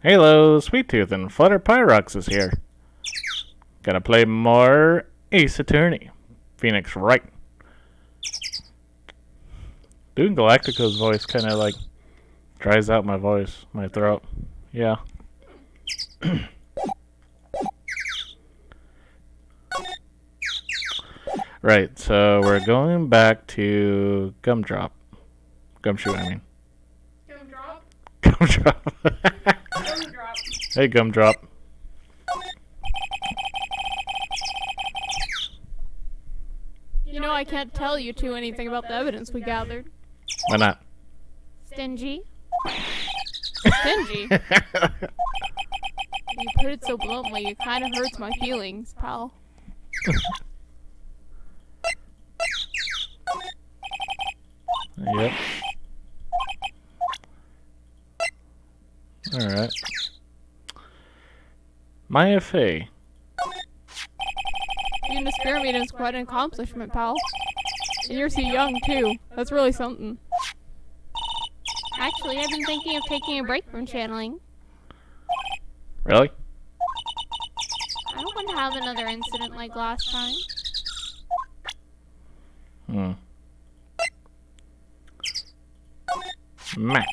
Hello, Sweet Tooth and Flutter Pyrox is here. Gonna play more Ace Attorney. Phoenix Wright. Doing Galactico's voice kind of like dries out my voice, my throat. Yeah. Right, so we're going back to Gumdrop. Gumshoe, I mean. Gumdrop? Gumdrop. Gumdrop. Hey, Gumdrop. You know I can't tell you two anything about the evidence we gathered. Why not? Stingy? Stingy? You put it so bluntly, it kind of hurts my feelings, pal. Yep. Alright. Maya Fey. Being a spearman is quite an accomplishment, pal. And you're so young, too. That's really something. Actually, I've been thinking of taking a break from channeling. Really? I don't want to have another incident like last time. Max.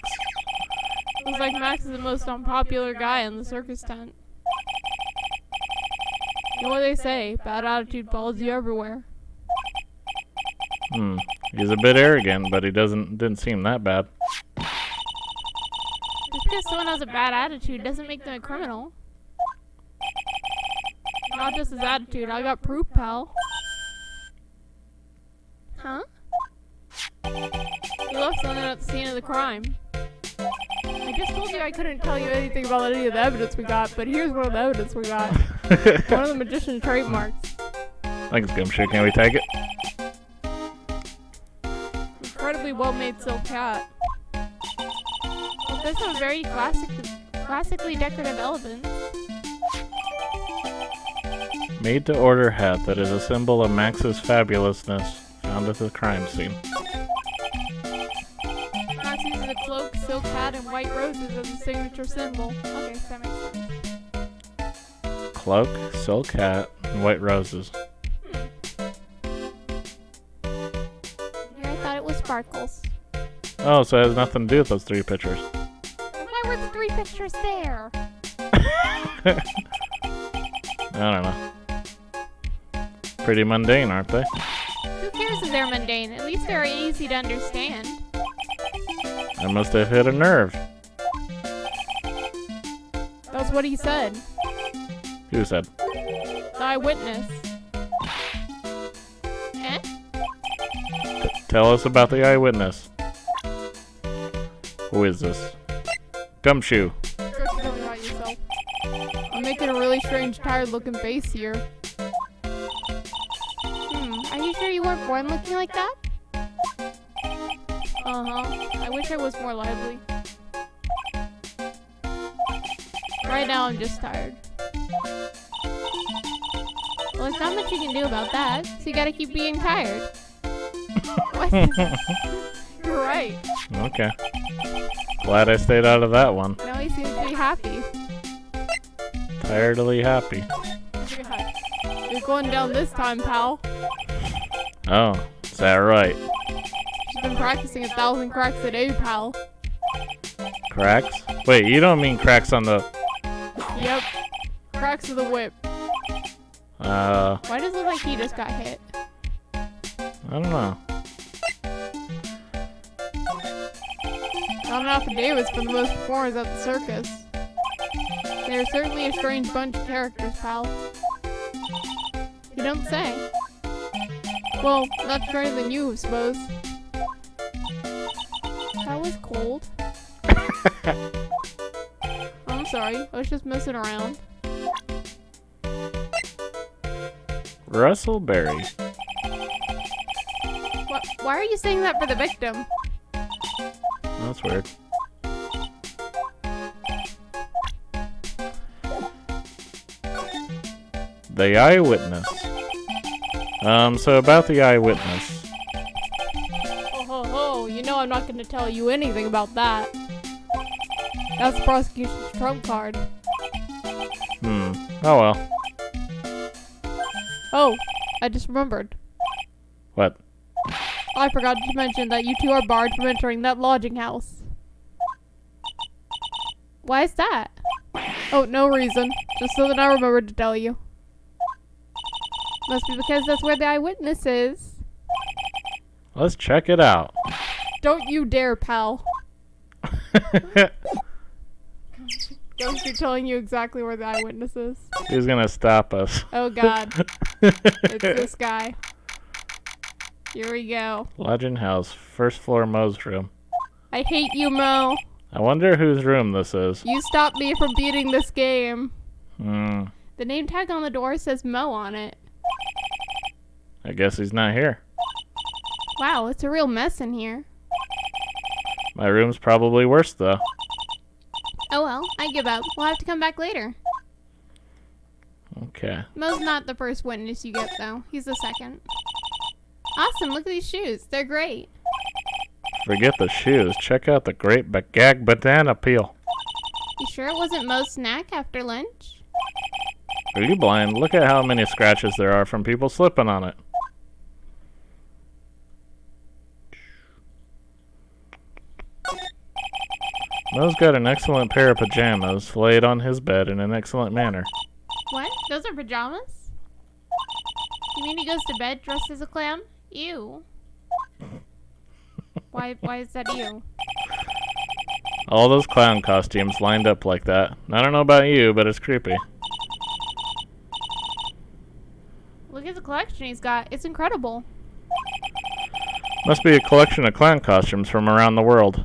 Looks like Max is the most unpopular guy in the circus tent. You know what they say, bad attitude follows you everywhere. He's a bit arrogant, but he didn't seem that bad. Just because someone has a bad attitude doesn't make them a criminal. Not just his attitude, I got proof, pal. Huh? You left something at the scene of the crime. I just told you I couldn't tell you anything about any of the evidence we got, but here's one of the evidence we got. One of the magician's trademarks. Thanks, Gumshoe. Can we take it? Incredibly well-made silk hat. Well, there's some very classically decorative elements. Made to order hat that is a symbol of Max's fabulousness found at the crime scene. Max uses a cloak, silk hat, and white roses as a signature symbol. Okay, so that makes sense. Cloak, silk hat, and white roses. Here I thought it was sparkles. Oh, so it has nothing to do with those three pictures. Why were the three pictures there? I don't know. Pretty mundane, aren't they? Who cares if they're mundane? At least they're easy to understand. I must have hit a nerve. That's what he said. Who said? The eyewitness. Eh? Tell us about the eyewitness. Who is this? Gumshoe. Tell me about yourself. I'm making a really strange, tired-looking face here. Are you sure you weren't born looking like that? Uh-huh. I wish I was more lively. Right now, I'm just tired. Well, there's not much you can do about that, so you gotta keep being tired. What? You're right. Okay. Glad I stayed out of that one. Now he seems to be happy. Tiredly happy. God. You're going down this time, pal. Oh, is that right? She's been practicing 1,000 cracks a day, pal. Cracks? Wait, you don't mean cracks on the... Yep. Cracks of the whip. Why does it look like he just got hit? I don't know. Not enough affidavits for the most performers at the circus. They are certainly a strange bunch of characters, pal. You don't say. Well, not stranger than you, I suppose. That was cold. I'm sorry, I was just messing around. Russell Berry. Why are you saying that for the victim? That's weird. The eyewitness. So about the eyewitness. Oh ho ho, you know I'm not gonna tell you anything about that. That's the prosecution's trump card. Oh well. Oh, I just remembered. What? I forgot to mention that you two are barred from entering that lodging house. Why is that? Oh, no reason. Just so that I remembered to tell you. Must be because that's where the eyewitness is. Let's check it out. Don't you dare, pal. Ghost telling you exactly where the eyewitness is. He's gonna stop us. Oh god. It's this guy. Here we go. Lodging house, first floor, Mo's room. I hate you, Mo. I wonder whose room this is. You stopped me from beating this game. Hmm. The name tag on the door says Mo on it. I guess he's not here. Wow, it's a real mess in here. My room's probably worse though. Oh well, I give up. We'll have to come back later. Okay. Mo's not the first witness you get, though. He's the second. Awesome, look at these shoes. They're great. Forget the shoes. Check out the great gag banana peel. You sure it wasn't Mo's snack after lunch? Are you blind? Look at how many scratches there are from people slipping on it. Mo's got an excellent pair of pajamas laid on his bed in an excellent manner. What? Those are pajamas? You mean he goes to bed dressed as a clown? Ew. Why is that ew? All those clown costumes lined up like that. I don't know about you, but it's creepy. Look at the collection he's got. It's incredible. Must be a collection of clown costumes from around the world.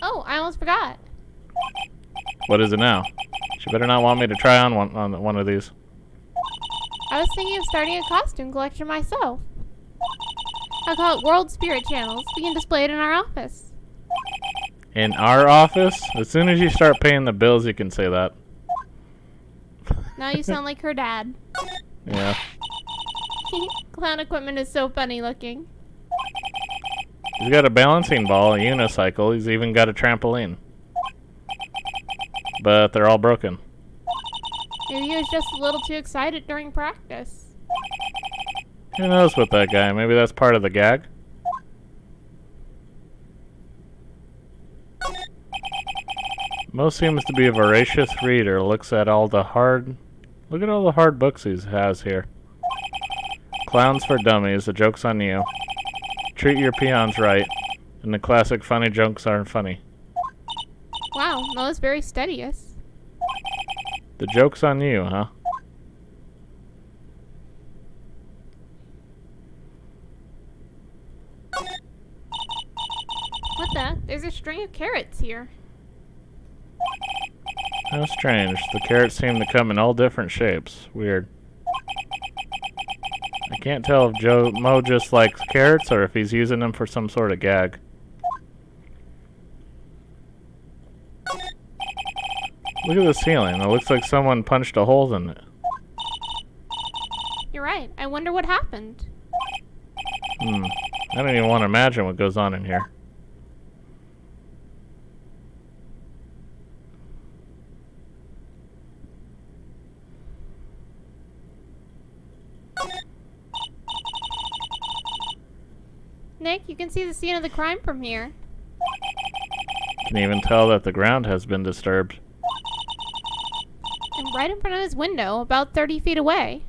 Oh, I almost forgot. What is it now? She better not want me to try on one of these. I was thinking of starting a costume collection myself. I'll call it World Spirit Channels. We can display it in our office. In our office? As soon as you start paying the bills, you can say that. Now you sound like her dad. Yeah. Clown equipment is so funny looking. He's got a balancing ball, a unicycle, he's even got a trampoline. But they're all broken. Maybe he was just a little too excited during practice. Who knows with that guy? Maybe that's part of the gag? Mo seems to be a voracious reader. Look at all the hard books he has here. Clowns for Dummies, The Joke's on You. Treat Your Peons Right. And the classic Funny Jokes Aren't Funny. Wow, Mo is very studious. The Joke's on You, huh? What the? There's a string of carrots here. How strange. The carrots seem to come in all different shapes. Weird. I can't tell if Mo just likes carrots or if he's using them for some sort of gag. Look at the ceiling. It looks like someone punched a hole in it. You're right. I wonder what happened. I don't even want to imagine what goes on in here. Nick, you can see the scene of the crime from here. Can even tell that the ground has been disturbed. And right in front of his window, about 30 feet away.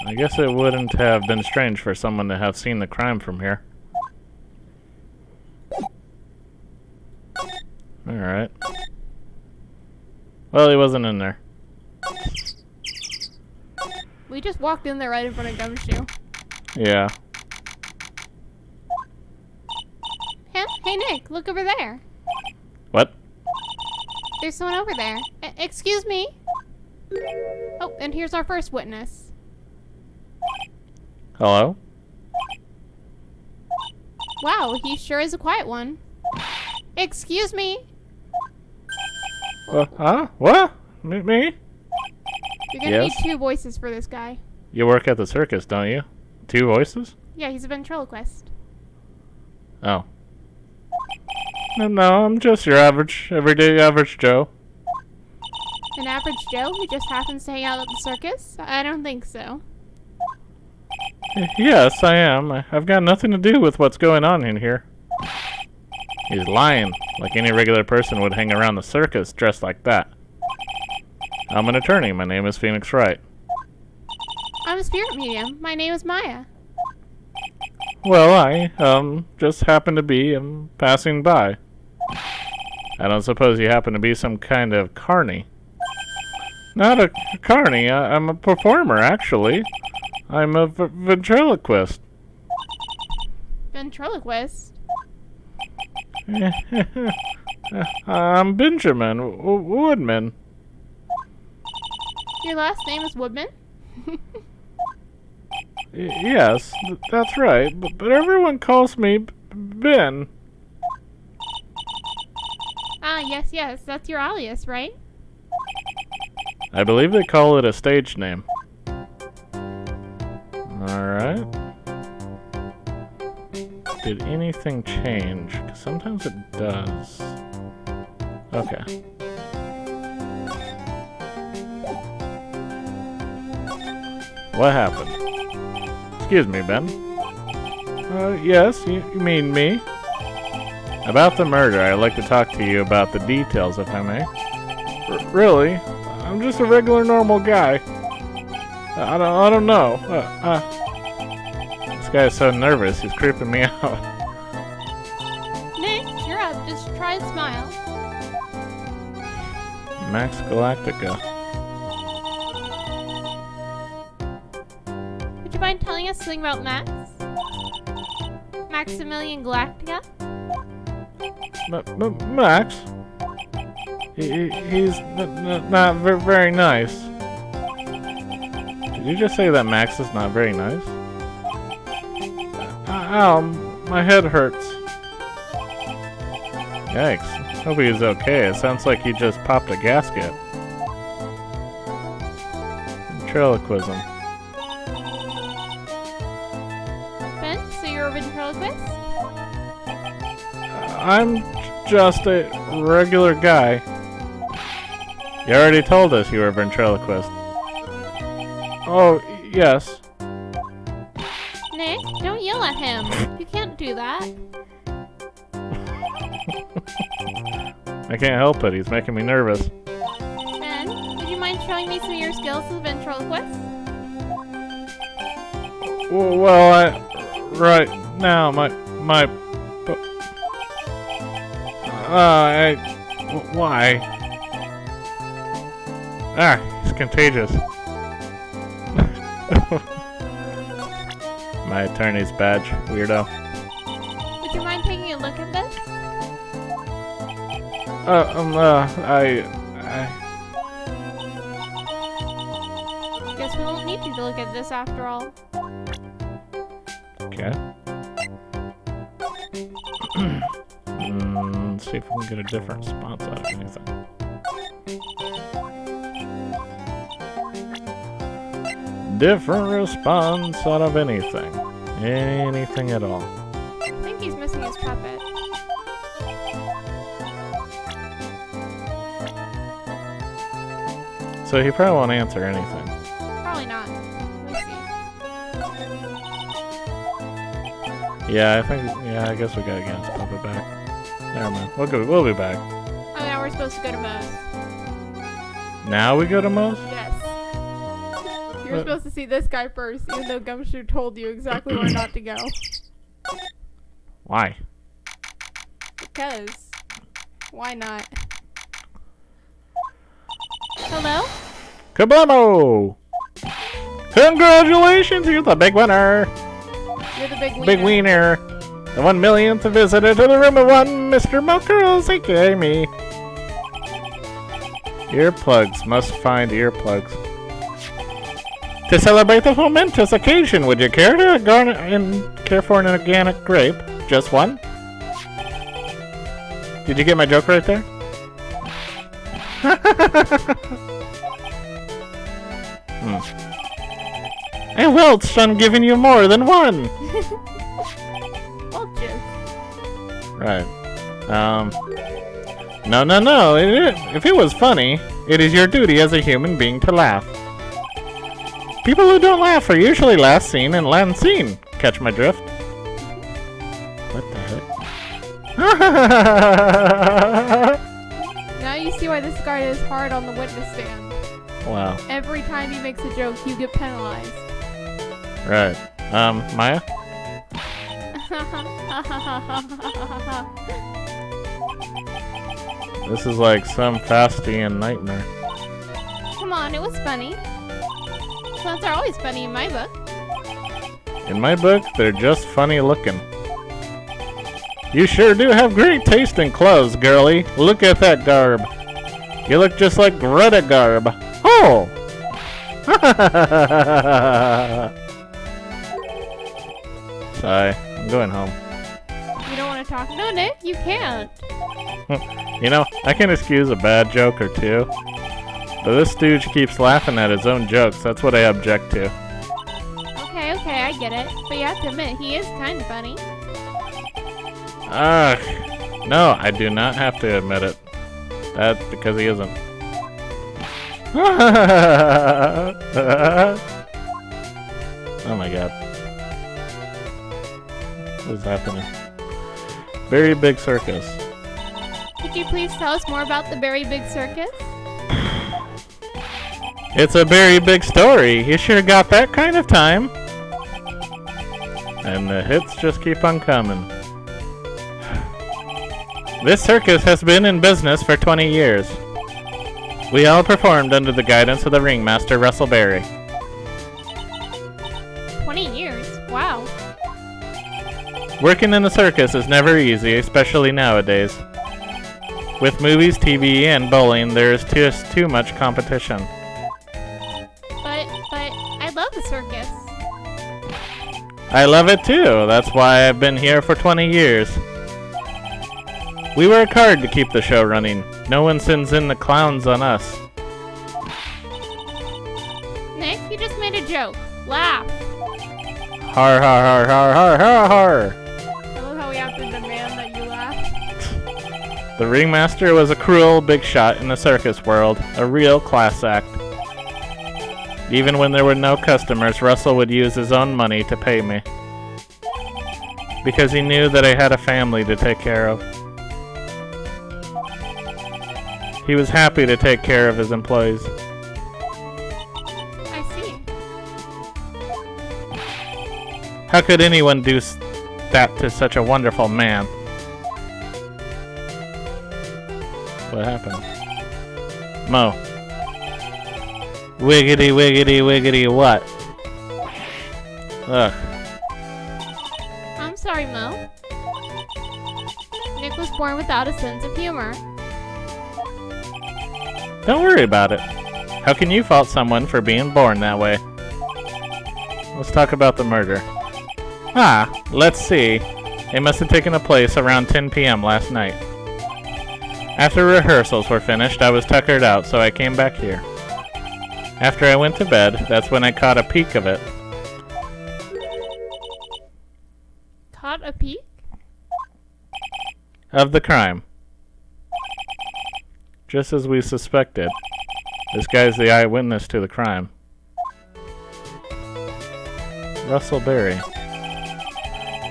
I guess it wouldn't have been strange for someone to have seen the crime from here. Alright. Well, he wasn't in there. We just walked in there right in front of Gumshoe. Yeah. Hey Nick, look over there. What? There's someone over there. Excuse me? Oh, and here's our first witness. Hello? Wow, he sure is a quiet one. Excuse me? Huh? What? Me? You're gonna Yes? need 2 voices for this guy. You work at the circus, don't you? 2 voices? Yeah, he's a ventriloquist. Oh. No, I'm just your average, everyday average Joe. An average Joe who just happens to hang out at the circus? I don't think so. Yes, I am. I've got nothing to do with what's going on in here. He's lying, like any regular person would hang around the circus dressed like that. I'm an attorney. My name is Phoenix Wright. I'm a spirit medium. My name is Maya. Well, I, just happen to be, passing by. I don't suppose you happen to be some kind of carny. Not a carny. I'm a performer, actually. I'm a ventriloquist. Ventriloquist? I'm Benjamin Woodman. Your last name is Woodman? Yes, that's right. But everyone calls me Ben. Ah, yes. That's your alias, right? I believe they call it a stage name. Alright. Did anything change? 'Cause sometimes it does. Okay. What happened? Excuse me, Ben. Yes, you mean me? About the murder, I'd like to talk to you about the details, if I may. Really? I'm just a regular normal guy. I don't know. This guy is so nervous, he's creeping me out. Nick, cheer up. Just try and smile. Max Galactica. Would you mind telling us something about Max? Maximilian Galactica? Max? He's not very nice. Did you just say that Max is not very nice? Ow, my head hurts. Yikes. Hope he's okay. It sounds like he just popped a gasket. Ventriloquism. Ben, so you're a ventriloquist? I'm just a regular guy. You already told us you were a ventriloquist. Oh, yes. Nick, don't yell at him. You can't do that. I can't help it. He's making me nervous. Ben, would you mind showing me some of your skills as a ventriloquist? Well, right now, why? He's contagious. My attorney's badge, weirdo. Would you mind taking a look at this? Guess we won't need you to look at this after all. Okay. Let's see if we can get a different response out of anything. Different response out of anything. Anything at all. I think he's missing his puppet. So he probably won't answer anything. Probably not. Let me see. Yeah, I guess we gotta get his puppet back. Never mind. We'll be back. Oh, now we're supposed to go to Moe's. Now we go to Moe's? Yes. You were supposed to see this guy first, even though Gumshoe told you exactly where not to go. Why? Because. Why not? Hello? Kablamo! Congratulations, you're the big winner! You're the big wiener. Big wiener! The 1 millionth visitor to the room of one, Mr. Milkers, aka me. Earplugs, must find earplugs. To celebrate the momentous occasion, would you care to care for an organic grape? Just one? Did you get my joke right there? I welched on giving you more than one! Vultures. Right. No, no, no. If it was funny, it is your duty as a human being to laugh. People who don't laugh are usually last seen and last seen. Catch my drift? What the heck? Now you see why this guy is hard on the witness stand. Wow. Every time he makes a joke, you get penalized. Right. Maya? This is like some Faustian nightmare. Come on, it was funny. Clowns are always funny in my book. In my book, they're just funny looking. You sure do have great taste in clothes, girlie. Look at that garb. You look just like Greta Garb. Oh! Sigh. I'm going home. You don't want to talk? No, Nick, you can't. You know, I can excuse a bad joke or two. But this stooge keeps laughing at his own jokes. That's what I object to. Okay, I get it. But you have to admit, he is kind of funny. Ugh. No, I do not have to admit it. That's because he isn't. Oh my god. What is happening? Very big circus. Could you please tell us more about the very big circus? It's a very big story. You sure got that kind of time. And the hits just keep on coming. This circus has been in business for 20 years. We all performed under the guidance of the ringmaster, Russell Berry. 20 years? Wow. Working in a circus is never easy, especially nowadays. With movies, TV, and bowling, there is just too much competition. But I love the circus. I love it too. That's why I've been here for 20 years. We work hard to keep the show running. No one sends in the clowns on us. Nick, you just made a joke. Laugh. Har har har har har har har. I love how we have to demand that you laugh. The ringmaster was a cruel big shot in the circus world, a real class act. Even when there were no customers, Russell would use his own money to pay me. Because he knew that I had a family to take care of. He was happy to take care of his employees. I see. How could anyone do that to such a wonderful man? What happened? Mo. Wiggity, wiggity, wiggity, what? Ugh. I'm sorry, Mo. Nick was born without a sense of humor. Don't worry about it. How can you fault someone for being born that way? Let's talk about the murder. Let's see. It must have taken place around 10 p.m. last night. After rehearsals were finished, I was tuckered out, so I came back here. After I went to bed, that's when I caught a peek of it. Caught a peek? Of the crime. Just as we suspected. This guy's the eyewitness to the crime. Russell Berry.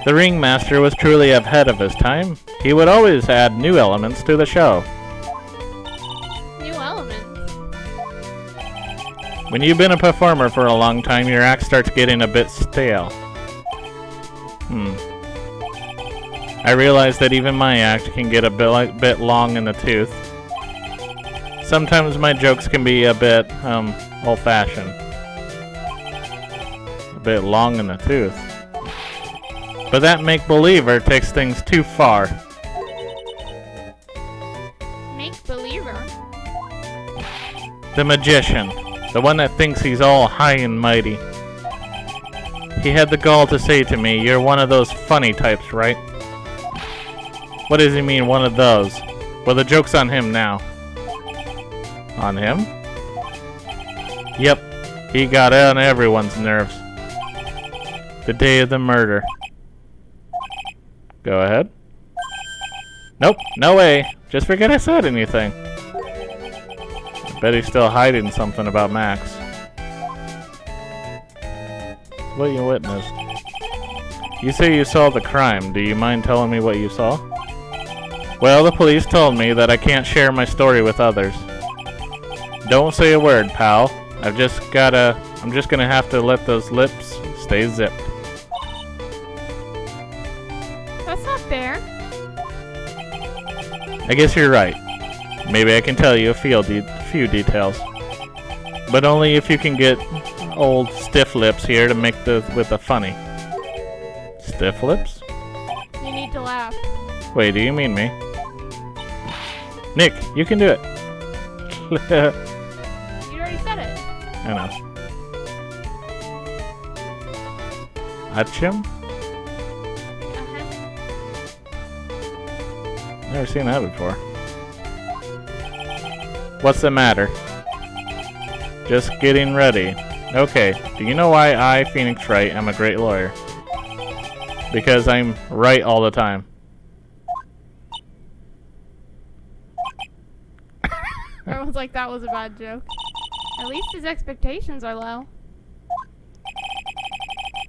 The ringmaster was truly ahead of his time. He would always add new elements to the show. New elements? When you've been a performer for a long time, your act starts getting a bit stale. I realize that even my act can get a bit long in the tooth. Sometimes my jokes can be a bit, old-fashioned. A bit long in the tooth. But that make-believer takes things too far. Make-believer? The magician. The one that thinks he's all high and mighty. He had the gall to say to me, "You're one of those funny types, right?" What does he mean, one of those? Well, the joke's on him now. On him? Yep, he got on everyone's nerves. The day of the murder. Go ahead. Nope, no way. Just forget I said anything. I bet he's still hiding something about Max. What you witnessed? You say you saw the crime. Do you mind telling me what you saw? Well, the police told me that I can't share my story with others. Don't say a word, pal. I'm just gonna have to let those lips stay zipped. That's not fair. I guess you're right. Maybe I can tell you a few details. But only if you can get old stiff lips here to make with the funny. Stiff lips? You need to laugh. Wait, do you mean me? Nick, you can do it. You already said it. I know. Achim? Never seen that before. What's the matter? Just getting ready. Okay, do you know why I, Phoenix Wright, am a great lawyer? Because I'm right all the time. Everyone's like, that was a bad joke. At least his expectations are low.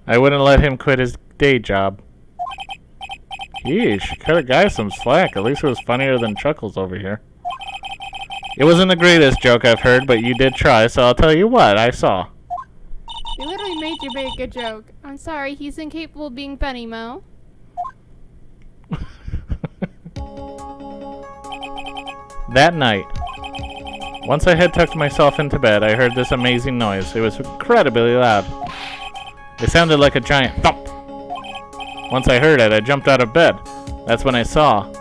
I wouldn't let him quit his day job. Yeesh, cut a guy some slack. At least it was funnier than Chuckles over here. It wasn't the greatest joke I've heard, but you did try, so I'll tell you what I saw. He literally made you make a joke. I'm sorry, he's incapable of being funny, Mo. That night, once I had tucked myself into bed, I heard this amazing noise. It was incredibly loud. It sounded like a giant thump. Once I heard it, I jumped out of bed. That's when I saw.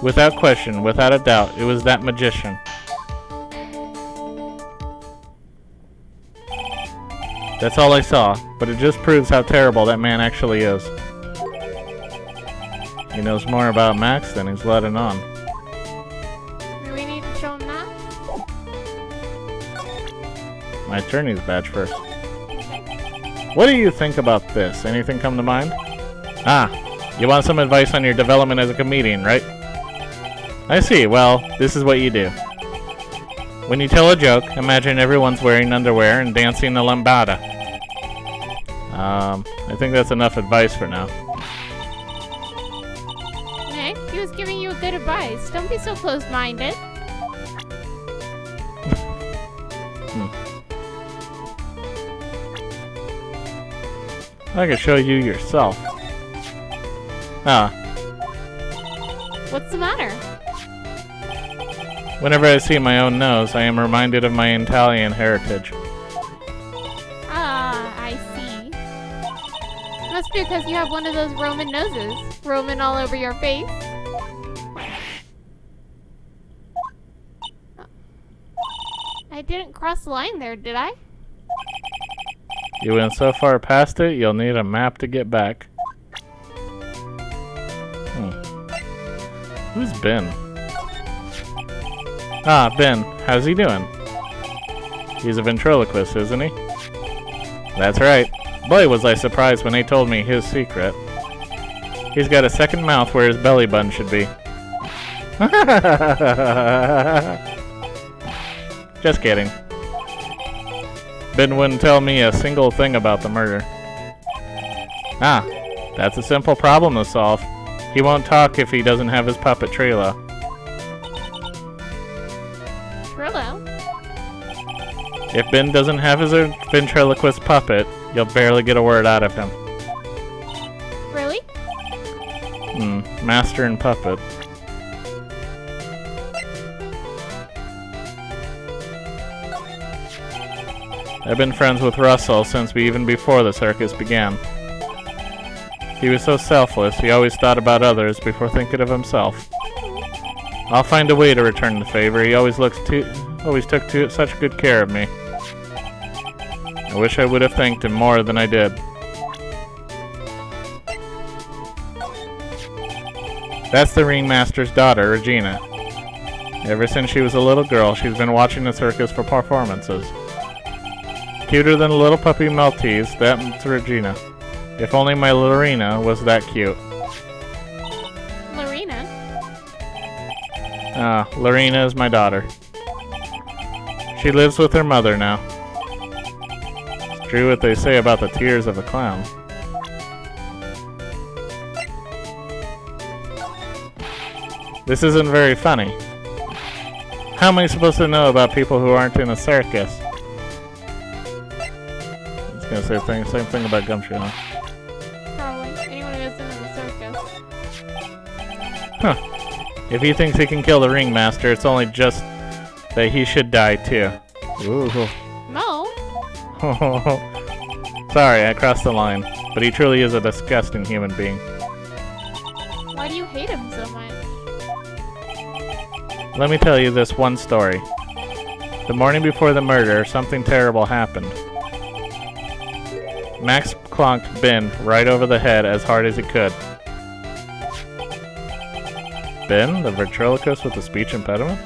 Without question, without a doubt, it was that magician. That's all I saw, but it just proves how terrible that man actually is. He knows more about Max than he's letting on. Do we need to show him that? My attorney's badge first. What do you think about this? Anything come to mind? Ah, you want some advice on your development as a comedian, right? I see. Well, this is what you do. When you tell a joke, imagine everyone's wearing underwear and dancing the lambada. I think that's enough advice for now. Nick, he was giving you a good advice. Don't be so close-minded. I can show you yourself. Ah, What's the matter? whenever I see my own nose, I am reminded of my Italian heritage. Ah, I see. Must be because you have one of those Roman noses. Roman all over your face. I didn't cross the line there, did I? You went so far past it, you'll need a map to get back. Who's Ben? Ah, Ben. How's he doing? He's a ventriloquist, isn't he? That's right. Boy, was I surprised when they told me his secret. He's got a second mouth where his belly button should be. Just kidding. Ben wouldn't tell me a single thing about the murder. Ah, that's a simple problem to solve. He won't talk if he doesn't have his puppet Trilo. Trillo? If Ben doesn't have his ventriloquist puppet, you'll barely get a word out of him. Really? Master and puppet. I've been friends with Russell since even before the circus began. He was so selfless, he always thought about others before thinking of himself. I'll find a way to return the favor. He always took such good care of me. I wish I would have thanked him more than I did. That's the ringmaster's daughter, Regina. Ever since she was a little girl, she's been watching the circus for performances. Cuter than a little puppy Maltese, that's Regina. If only my Lorena was that cute. Lorena? Lorena is my daughter. She lives with her mother now. It's true what they say about the tears of a clown. This isn't very funny. How am I supposed to know about people who aren't in a circus? I was gonna say same thing about Gumshoe, huh? Probably. Anyone who isn't in the circus. Huh. If he thinks he can kill the ringmaster, it's only just that he should die too. Ooh. No. Sorry, I crossed the line. But he truly is a disgusting human being. Why do you hate him so much? Let me tell you this one story. The morning before the murder, something terrible happened. Max clonked Ben right over the head as hard as he could. Ben, the ventriloquist with the speech impediment?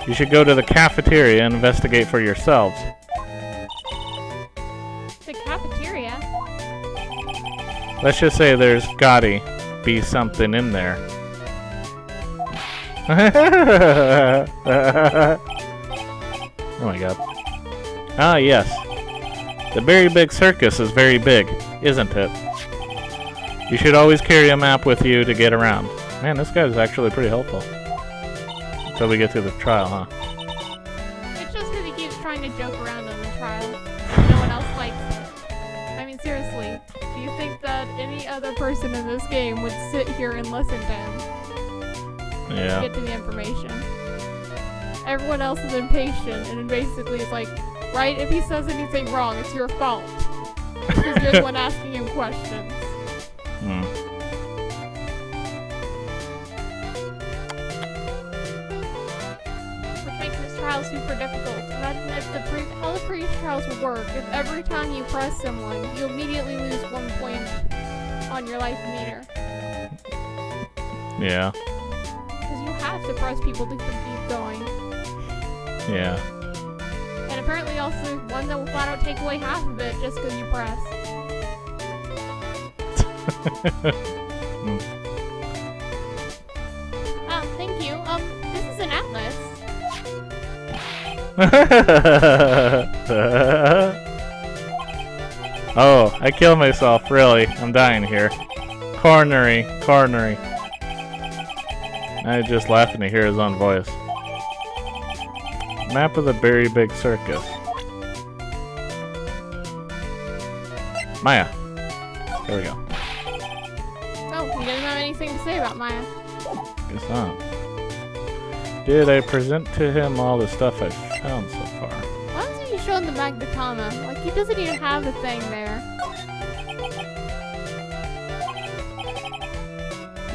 You should go to the cafeteria and investigate for yourselves. The cafeteria? Let's just say there's gotta be something in there. Oh my god. Ah, yes. The very big circus is very big, isn't it? You should always carry a map with you to get around. Man, this guy's actually pretty helpful. Until we get to the trial, huh? It's just because he keeps trying to joke around on the trial. No one else likes it. I mean, seriously, do you think that any other person in this game would sit here and listen to him? Yeah. Get to the information. Everyone else is impatient, and basically it's like, right, if he says anything wrong, it's your fault. Because you're the one asking him questions. Which makes this trial super difficult. Imagine if how the previous trials would work. If every time you press someone, you immediately lose 1 point on your life meter. Yeah. Because you have to press people to keep going. Yeah. And apparently also there's one that will flat out take away half of it just because you press. Thank you. This is an atlas. Oh, I killed myself, really. I'm dying here. Cornery. I just laughing to hear his own voice. Map of the very big circus. Maya. There we go. Oh, he doesn't have anything to say about Maya. Guess not. Did I present to him all the stuff I've found so far? Why doesn't he show him the Magnetama? Like, he doesn't even have the thing there.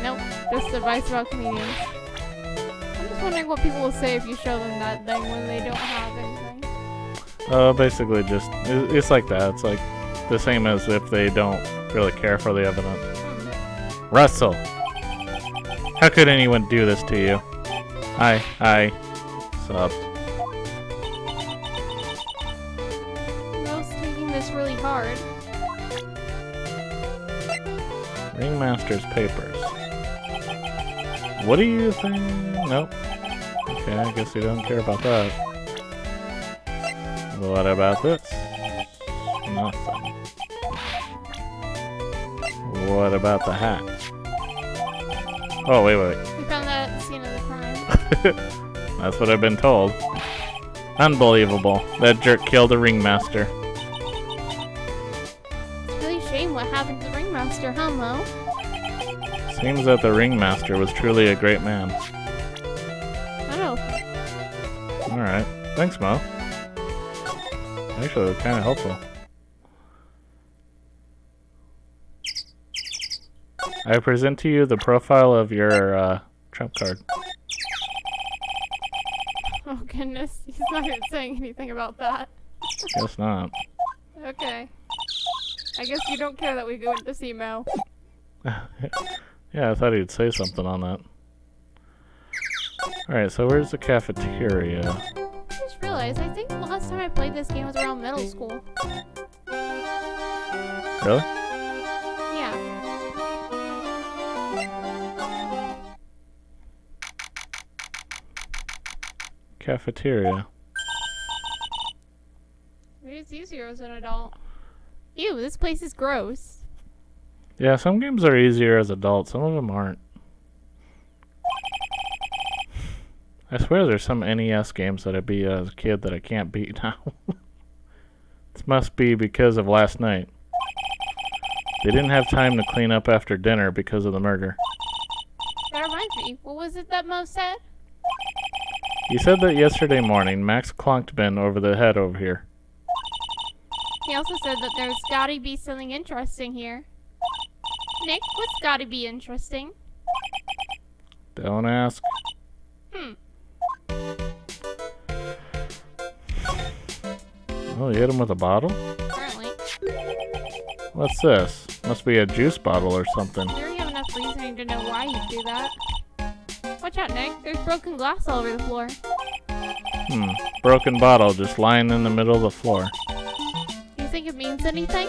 Nope, just advice about comedians. I'm just wondering what people will say if you show them that thing when they don't have anything. Basically just, it's like that. It's like the same as if they don't really care for the evidence. Russell! How could anyone do this to you? I subbed. Mo's taking this really hard. Ringmaster's papers. What do you think? Nope. Okay, I guess we don't care about that. What about this? Nothing. What about the hat? Oh, wait. We found that at the scene of the crime. That's what I've been told. Unbelievable. That jerk killed a ringmaster. It's really a shame what happened to the ringmaster, huh, Mo? Seems that the ringmaster was truly a great man. Oh. Alright. Thanks, Mo. Actually, it was kind of helpful. I present to you the profile of your trump card. Oh goodness, he's not even saying anything about that. Guess not. Okay. I guess you don't care that we go to see Mo. Yeah, I thought he'd say something on that. Alright, so where's the cafeteria? I just realized, I think the last time I played this game was around middle school. Really? Yeah. Cafeteria. Maybe it's easier as an adult. Ew, this place is gross. Yeah, some games are easier as adults, some of them aren't. I swear there's some NES games that I beat as a kid that I can't beat now. This must be because of last night. They didn't have time to clean up after dinner because of the murder. That reminds me, what was it that Mo said? He said that yesterday morning Max clonked Ben over the head over here. He also said that there's gotta be something interesting here. Nick, what's gotta be interesting? Don't ask. Oh, you hit him with a bottle? Apparently. What's this? Must be a juice bottle or something. I already have enough reasoning to know why you'd do that. Watch out, Nick. There's broken glass all over the floor. Broken bottle just lying in the middle of the floor. You think it means anything?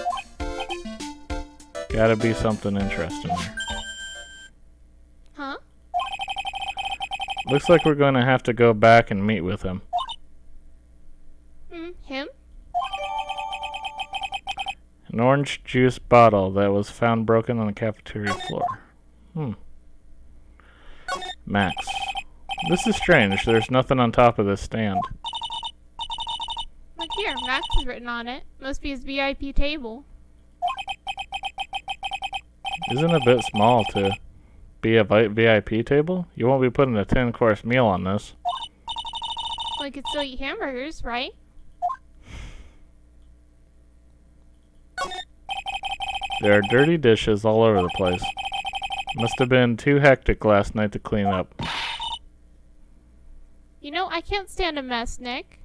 Gotta be something interesting there. Huh? Looks like we're going to have to go back and meet with him. Him? An orange juice bottle that was found broken on the cafeteria floor. Max. This is strange. There's nothing on top of this stand. Look here, Max is written on it. Must be his VIP table. Isn't it a bit small to be a VIP table? You won't be putting a 10-course meal on this. Well, you could still eat hamburgers, right? There are dirty dishes all over the place. Must have been too hectic last night to clean up. You know, I can't stand a mess, Nick.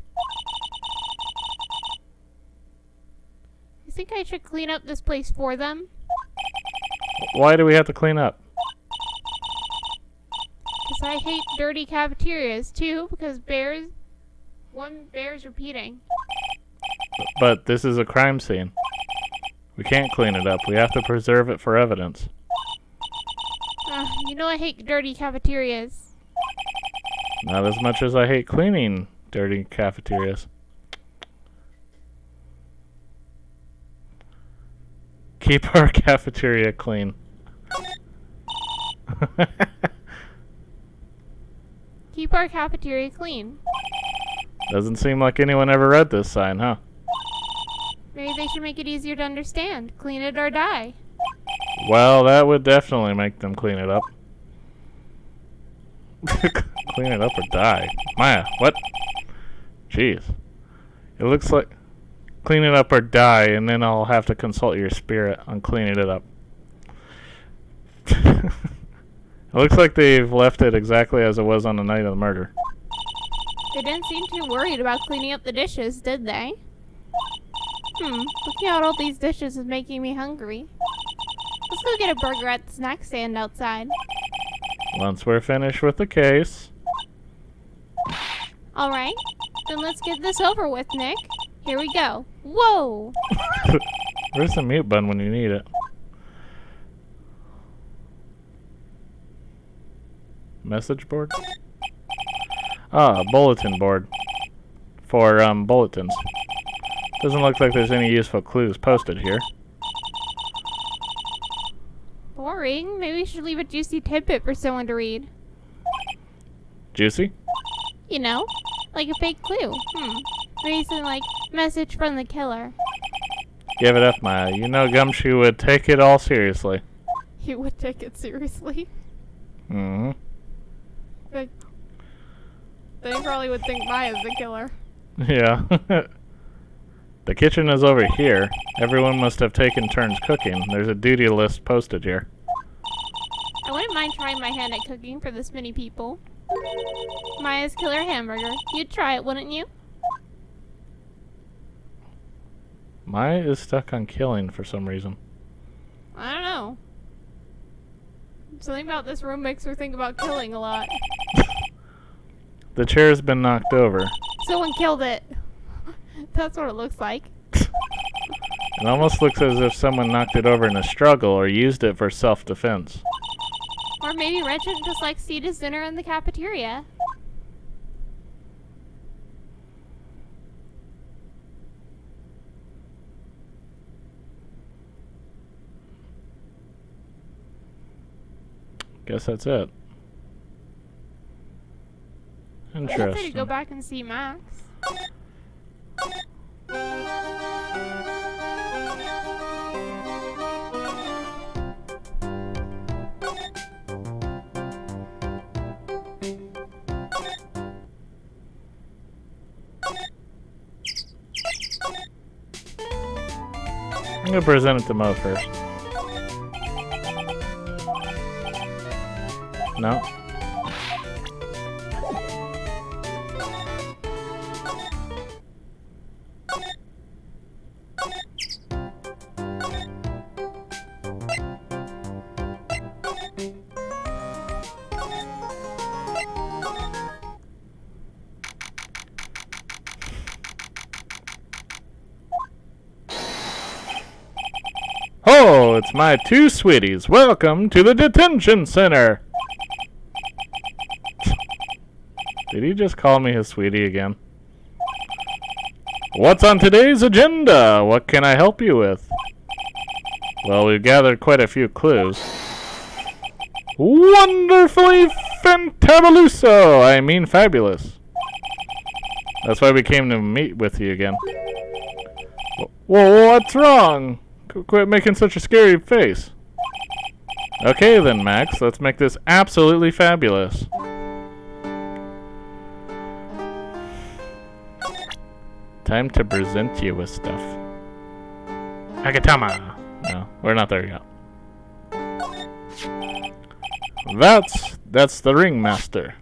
You think I should clean up this place for them? Why do we have to clean up? Because I hate dirty cafeterias. Two, because one bear's repeating. But this is a crime scene. We can't clean it up. We have to preserve it for evidence. You know I hate dirty cafeterias. Not as much as I hate cleaning dirty cafeterias. Keep our cafeteria clean. Keep our cafeteria clean. Doesn't seem like anyone ever read this sign, huh? Maybe they should make it easier to understand. Clean it or die. Well, that would definitely make them clean it up. Clean it up or die. Maya, what? Jeez. It looks like clean it up or die, and then I'll have to consult your spirit on cleaning it up. It looks like they've left it exactly as it was on the night of the murder. They didn't seem too worried about cleaning up the dishes, did they? Looking at all these dishes is making me hungry. Let's go get a burger at the snack stand outside. Once we're finished with the case. Alright, then let's get this over with, Nick. Here we go. Whoa! Where's the mute button when you need it? Message board? Ah, bulletin board. For, bulletins. Doesn't look like there's any useful clues posted here. Boring. Maybe we should leave a juicy tidbit for someone to read. Juicy? You know, like a fake clue. Maybe something like, message from the killer. Give it up, Maya. You know Gumshoe would take it all seriously. You would take it seriously? Mm-hmm. They probably would think Maya's the killer. Yeah. The kitchen is over here. Everyone must have taken turns cooking. There's a duty list posted here. I wouldn't mind trying my hand at cooking for this many people. Maya's killer hamburger. You'd try it, wouldn't you? Maya is stuck on killing for some reason. I don't know. Something about this room makes her think about killing a lot. The chair's been knocked over. Someone killed it. That's what it looks like. It almost looks as if someone knocked it over in a struggle or used it for self-defense. Or maybe Regent just likes to eat his dinner in the cafeteria. Guess that's it. I guess I Interesting. could go back and see Max. I'm gonna present it to Mo first. No? Oh, it's my two sweeties. Welcome to the detention center. Did he just call me his sweetie again? What's on today's agenda? What can I help you with? Well, we've gathered quite a few clues. Wonderfully fantabuloso! I mean fabulous. That's why we came to meet with you again. Whoa, what's wrong? Quit making such a scary face. Okay then, Max, let's make this absolutely fabulous. Time to present you with stuff. Akatama! No, we're not there yet. That's the ringmaster.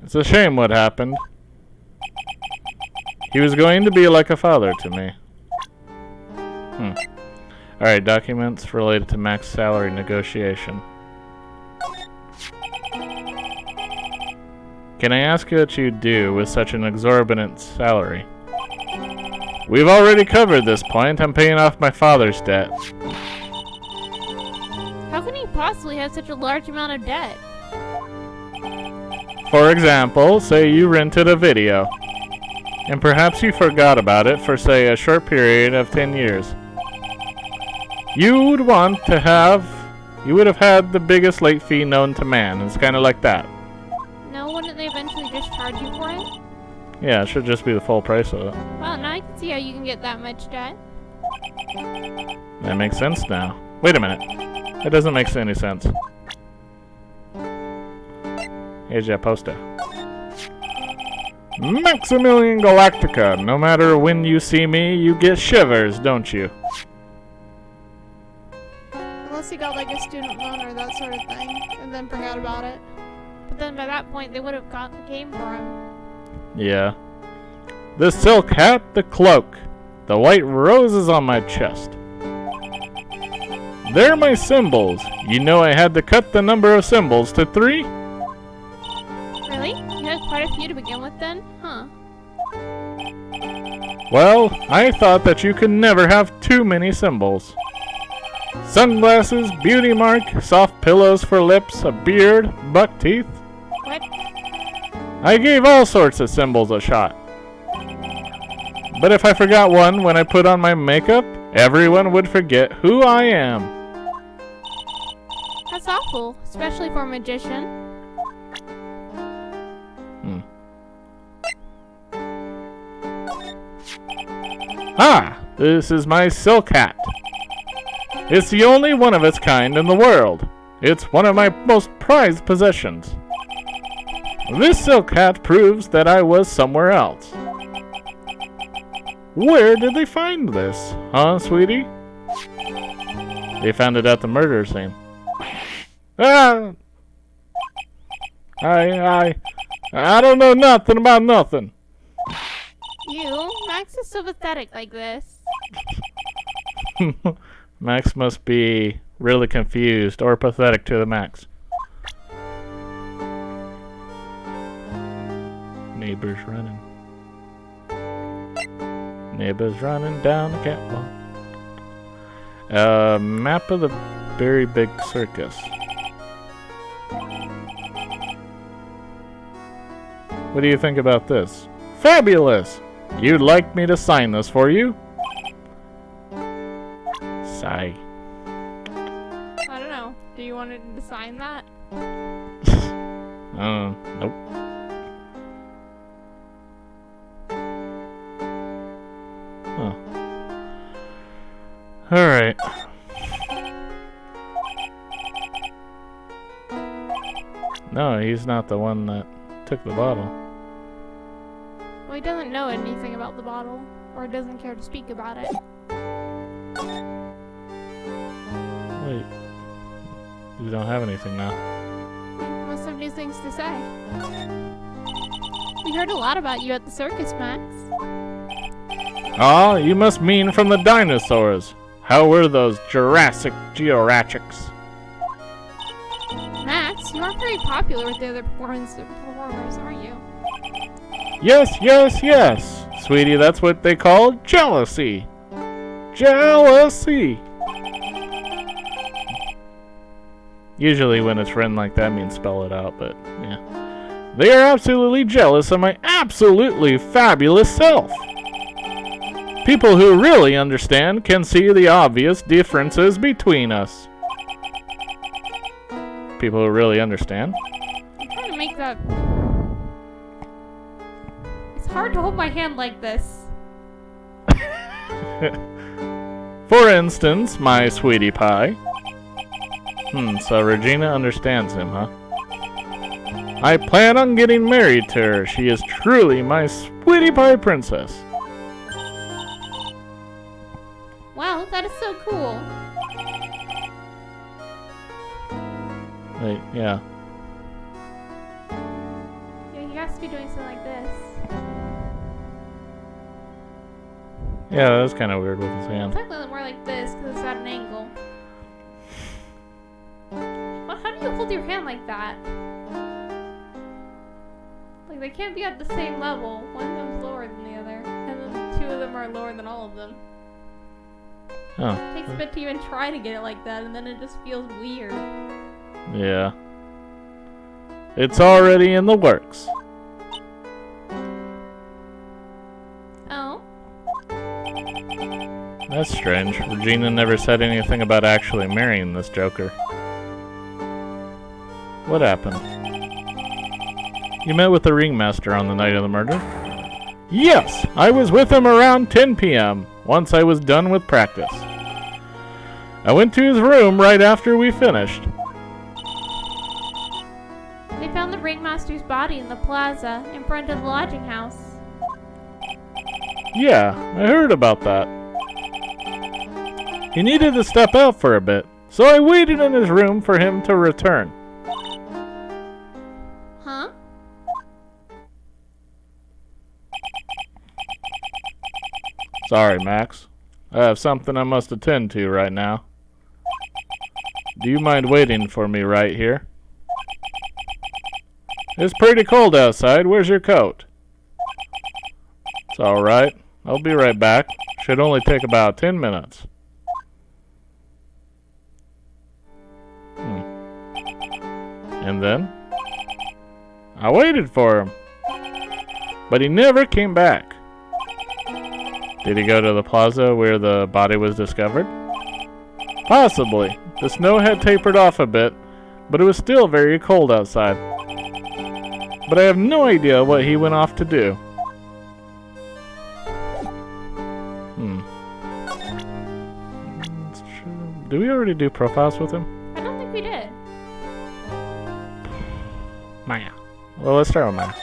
It's a shame what happened. He was going to be like a father to me. Alright, documents related to Max's salary negotiation. Can I ask you what you do with such an exorbitant salary? We've already covered this point. I'm paying off my father's debt. How can he possibly have such a large amount of debt? For example, say you rented a video, and perhaps you forgot about it for, say, a short period of 10 years. You would have had the biggest late fee known to man. It's kind of like that. No, wouldn't they eventually just charge you for it? Yeah, it should just be the full price of it. Well, now I can see how you can get that much debt. That makes sense now. Wait a minute. That doesn't make any sense. Here's your poster. Maximilian Galactica. No matter when you see me, you get shivers, don't you? Unless he got like a student loan or that sort of thing, and then forgot about it. But then by that point, they would have came for him. Yeah. The silk hat, the cloak, the white roses on my chest. They're my symbols. You know I had to cut the number of symbols to 3? Really? You had quite a few to begin with then? Huh. Well, I thought that you could never have too many symbols. Sunglasses, beauty mark, soft pillows for lips, a beard, buck teeth. What? I gave all sorts of symbols a shot. But if I forgot one when I put on my makeup, everyone would forget who I am. That's awful, especially for a magician. Ah, this is my silk hat. It's the only one of its kind in the world. It's one of my most prized possessions. This silk hat proves that I was somewhere else. Where did they find this? Huh, sweetie? They found it at the murder scene. Ah! I don't know nothing about nothing. Max is so pathetic like this. Max must be really confused or pathetic to the max. Neighbors running. Neighbors running down the catwalk. Map of the very big circus. What do you think about this? Fabulous! You'd like me to sign this for you? Sigh. I don't know. Do you want to sign that? Nope. Huh. Alright. No, he's not the one that took the bottle. Well, he doesn't know anything about the bottle, or doesn't care to speak about it. Wait. You don't have anything now. He must have new things to say. We heard a lot about you at the circus, Max. Ah, you must mean from the dinosaurs. How were those Jurassic Georachics? Max, you aren't very popular with the other performers, are you? Yes, yes, yes. Sweetie, that's what they call jealousy. Jealousy. Usually when it's written like that, I mean spell it out, but yeah. They are absolutely jealous of my absolutely fabulous self. People who really understand can see the obvious differences between us. People who really understand. I'm trying to make that... It's hard to hold my hand like this. For instance, my sweetie pie. So Regina understands him, huh? I plan on getting married to her. She is truly my sweetie pie princess. Wow, that is so cool. Wait, yeah. Yeah, he has to be doing something like this. Yeah, that was kind of weird with his hand. Technically more like this, because it's at an angle. Well, how do you hold your hand like that? Like, they can't be at the same level. One of them's lower than the other, and then two of them are lower than all of them. Oh. It takes a bit to even try to get it like that, and then it just feels weird. Yeah. It's already in the works. Oh? That's strange. Regina never said anything about actually marrying this joker. What happened? You met with the ringmaster on the night of the murder? Yes! I was with him around 10 p.m. once I was done with practice. I went to his room right after we finished. They found the ringmaster's body in the plaza in front of the lodging house. Yeah, I heard about that. He needed to step out for a bit, so I waited in his room for him to return. Huh? Sorry, Max. I have something I must attend to right now. Do you mind waiting for me right here? It's pretty cold outside. Where's your coat? It's alright. I'll be right back. Should only take about 10 minutes. And then? I waited for him. But he never came back. Did he go to the plaza where the body was discovered? Possibly. The snow had tapered off a bit, but it was still very cold outside. But I have no idea what he went off to do. Did we already do profiles with him? I don't think we did. Maya. Well, let's start with Maya.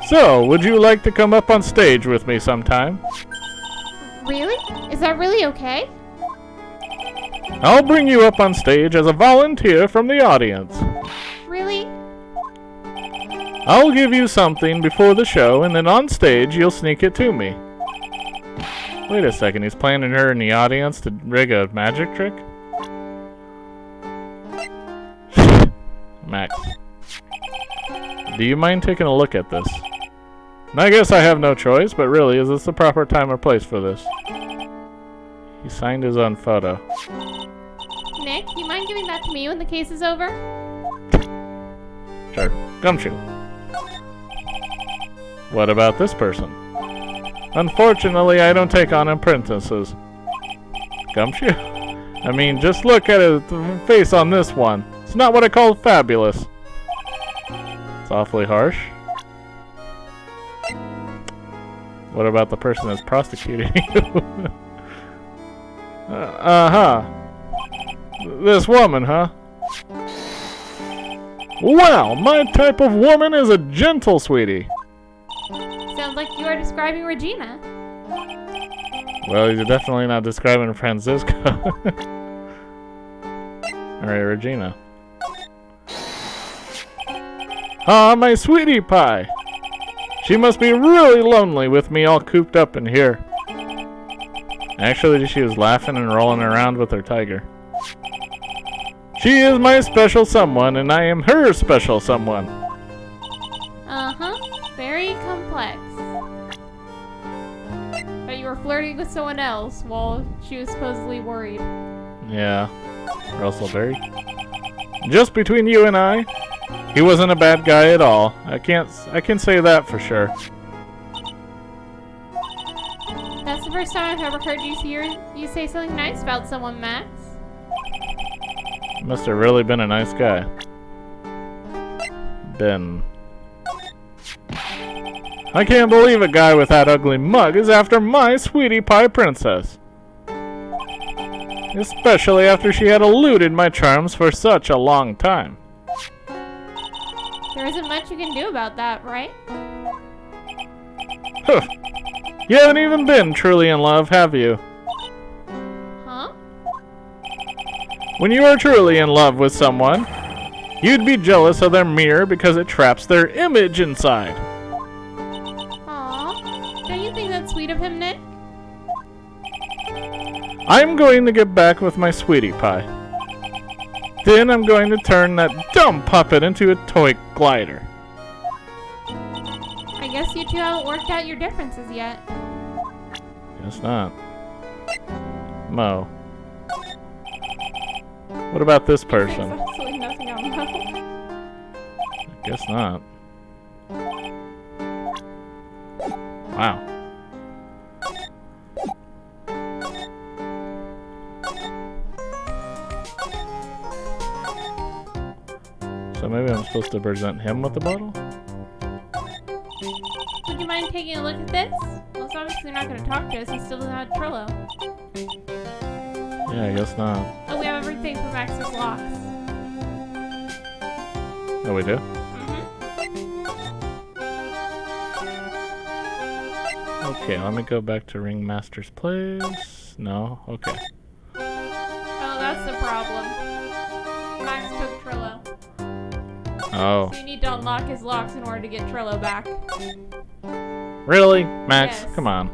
So, would you like to come up on stage with me sometime? Really? Is that really okay? I'll bring you up on stage as a volunteer from the audience. Really? I'll give you something before the show, and then on stage you'll sneak it to me. Wait a second, he's planning her in the audience to rig a magic trick? Max. Do you mind taking a look at this? I guess I have no choice, but really, is this the proper time or place for this? He signed his own photo. Nick, you mind giving that to me when the case is over? Sure. Gumshoe. What about this person? Unfortunately, I don't take on apprentices. Gumshoe? I mean, just look at his face on this one. It's not what I call fabulous. It's awfully harsh. What about the person that's prosecuting you? This woman, huh? Well, my type of woman is a gentle sweetie. Sounds like you are describing Regina. Well, you're definitely not describing Francisco. Alright, Regina. Ah, my sweetie pie! She must be really lonely with me all cooped up in here. Actually, she was laughing and rolling around with her tiger. She is my special someone, and I am her special someone. Uh-huh. Very complex. But you were flirting with someone else while she was supposedly worried. Yeah. Russellberry. Just between you and I, he wasn't a bad guy at all. I can say that for sure. That's the first time I've ever heard you say something nice about someone, Max. Must have really been a nice guy. Ben. I can't believe a guy with that ugly mug is after my sweetie pie princess. Especially after she had eluded my charms for such a long time. There isn't much you can do about that, right? Huh. You haven't even been truly in love, have you? Huh? When you are truly in love with someone, you'd be jealous of their mirror because it traps their image inside. Aw. Don't you think that's sweet of him, Nick? I'm going to get back with my sweetie pie. Then I'm going to turn that dumb puppet into a toy glider. I guess you two haven't worked out your differences yet. Guess not. Mo. What about this person? There's absolutely nothing on Mo. Guess not. Wow. So maybe I'm supposed to present him with the bottle? Would you mind taking a look at this? Well, it's obviously not going to talk to us. He still doesn't have Trello. Yeah, I guess not. Oh, we have everything for Max's locks. Oh, we do? Okay, let me go back to Ringmaster's place. No? Okay. Oh, that's the problem. Max took Trello. Oh. So you need to unlock his locks in order to get Trello back. Really? Max? Yes. Come on.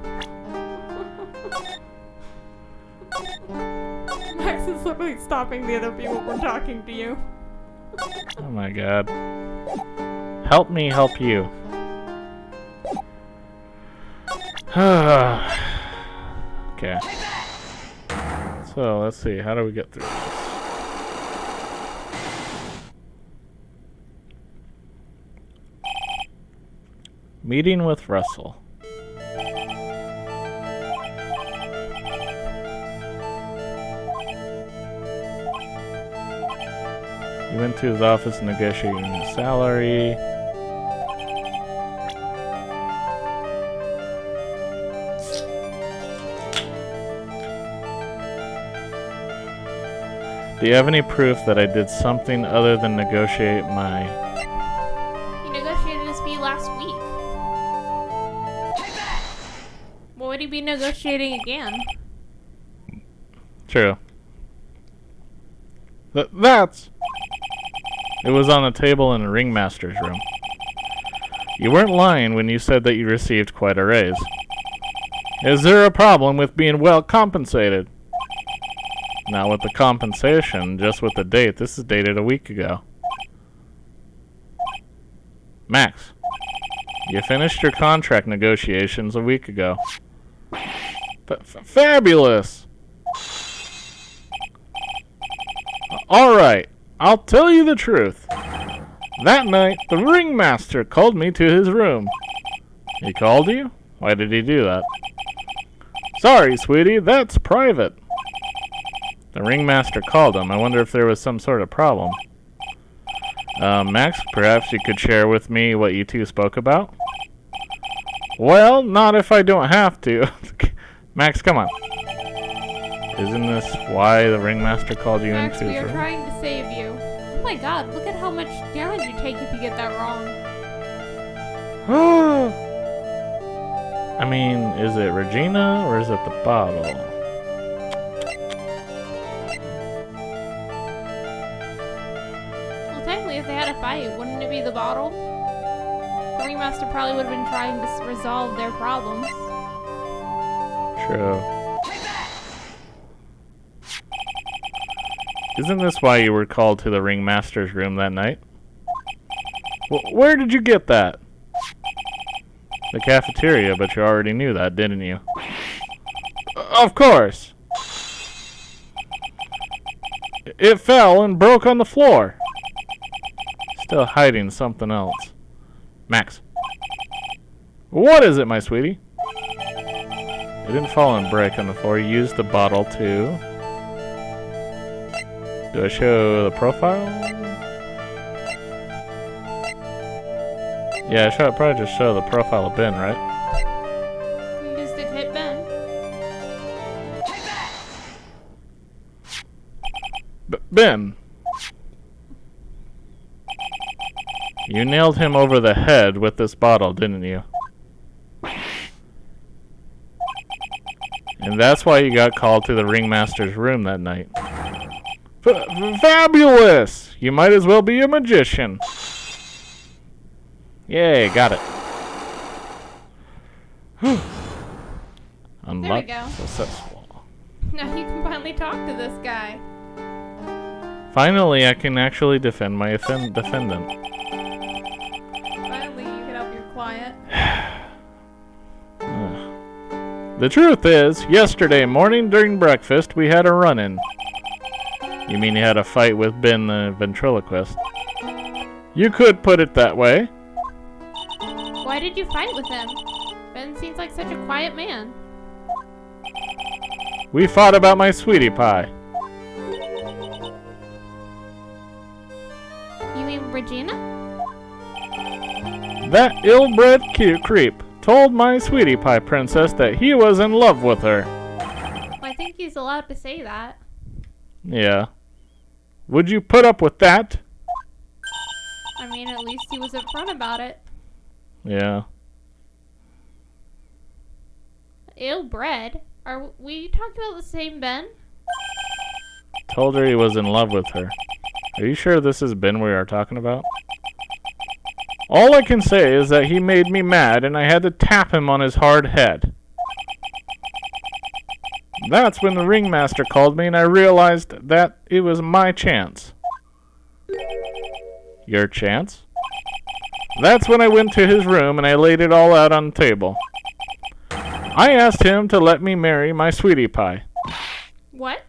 Max is literally stopping the other people from talking to you. Oh my god. Help me help you. Okay. So, let's see. How do we get through this? Meeting with Russell. You went to his office negotiating his salary. Do you have any proof that I did something other than negotiate my... He negotiated his fee last week. What would he be negotiating again? True. That's... It was on a table in the ringmaster's room. You weren't lying when you said that you received quite a raise. Is there a problem with being well compensated? Not with the compensation, just with the date. This is dated a week ago. Max, You finished your contract negotiations a week ago. Fabulous! Alright, I'll tell you the truth. That night, the ringmaster called me to his room. He called you? Why did he do that? Sorry, sweetie, that's private. The ringmaster called him. I wonder if there was some sort of problem. Max, perhaps you could share with me what you two spoke about? Well, not if I don't have to. Max, come on. Isn't this why the ringmaster called you Max, into his room? we are trying to save you. Oh my god, look at how much damage you take if you get that wrong. I mean, is it Regina or is it the bottle? Well, technically, if they had a fight, wouldn't it be the bottle? The ringmaster probably would have been trying to resolve their problems. True. Isn't this why you were called to the ringmaster's room that night? Where did you get that? The cafeteria, but you already knew that, didn't you? Of course! It fell and broke on the floor. Still hiding something else. Max. What is it, my sweetie? It didn't fall and break on the floor. You used the bottle to... Do I show the profile? Yeah, I should probably just show the profile of Ben, right? You used it to hit Ben. Ben! You nailed him over the head with this bottle, didn't you? And that's why you got called to the ringmaster's room that night. Fabulous! You might as well be a magician. Yay, got it. Unlocked. There we go. Successful. Now you can finally talk to this guy. Finally, I can actually defend my defendant. Finally, you can help your client. The truth is, yesterday morning during breakfast, we had a run-in. You mean you had a fight with Ben the ventriloquist? You could put it that way. Why did you fight with him? Ben seems like such a quiet man. We fought about my sweetie pie. You mean Regina? That ill-bred creep told my sweetie pie princess that he was in love with her. Well, I think he's allowed to say that. Yeah. Would you put up with that? I mean, at least he was upfront about it. Yeah. Ill-bred? Are we talking about the same Ben? Told her he was in love with her. Are you sure this is Ben we are talking about? All I can say is that he made me mad and I had to tap him on his hard head. That's when the ringmaster called me and I realized that it was my chance. Your chance? That's when I went to his room and I laid it all out on the table. I asked him to let me marry my sweetie pie. What?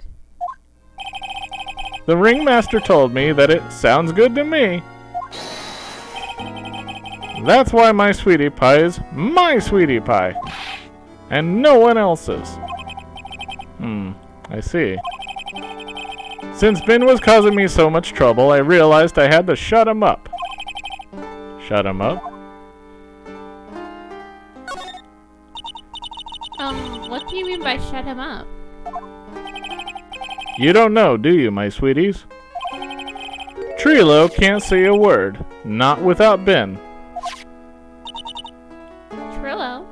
The ringmaster told me that it sounds good to me. That's why my sweetie pie is my sweetie pie. And no one else's. I see. Since Ben was causing me so much trouble, I realized I had to shut him up. Shut him up? What do you mean by shut him up? You don't know, do you, my sweeties? Trilo can't say a word. Not without Ben. Trillo?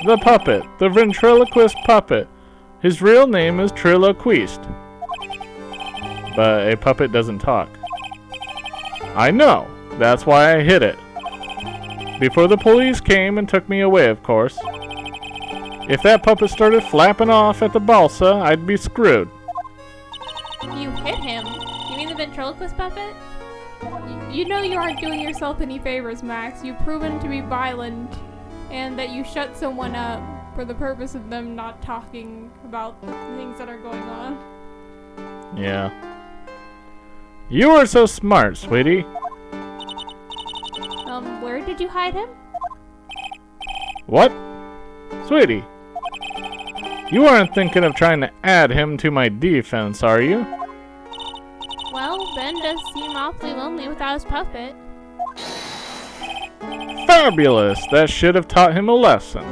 The puppet. The ventriloquist puppet. His real name is Triloquist. But a puppet doesn't talk. I know. That's why I hid it. Before the police came and took me away, of course. If that puppet started flapping off at the balsa, I'd be screwed. You hit him? You mean the ventriloquist puppet? You know you aren't doing yourself any favors, Max. You've proven to be violent, and that you shut someone up for the purpose of them not talking about things that are going on. Yeah. You are so smart, sweetie. Where did you hide him? What? Sweetie. You aren't thinking of trying to add him to my defense, are you? Well, Ben does seem awfully lonely without his puppet. Fabulous! That should have taught him a lesson.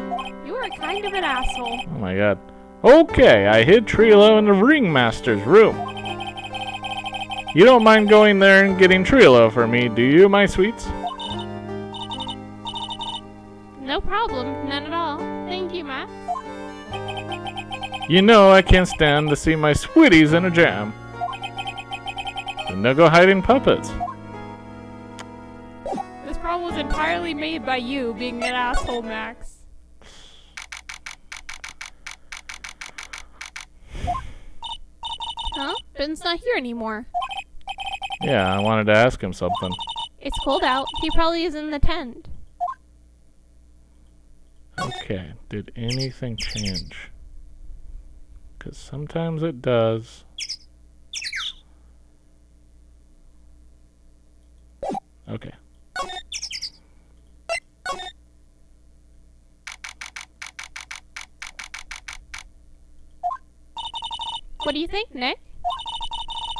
You are kind of an asshole. Oh my god. Okay, I hid Trilo in the ringmaster's room. You don't mind going there and getting Trilo for me, do you, my sweets? No problem, none at all. Thank you, Max. You know I can't stand to see my sweeties in a jam. And they'll go hiding puppets. This problem was entirely made by you being an asshole, Max. Huh? Ben's not here anymore. Yeah, I wanted to ask him something. It's cold out. He probably is in the tent. Okay, did anything change? Because sometimes it does. Okay. What do you think, Nick?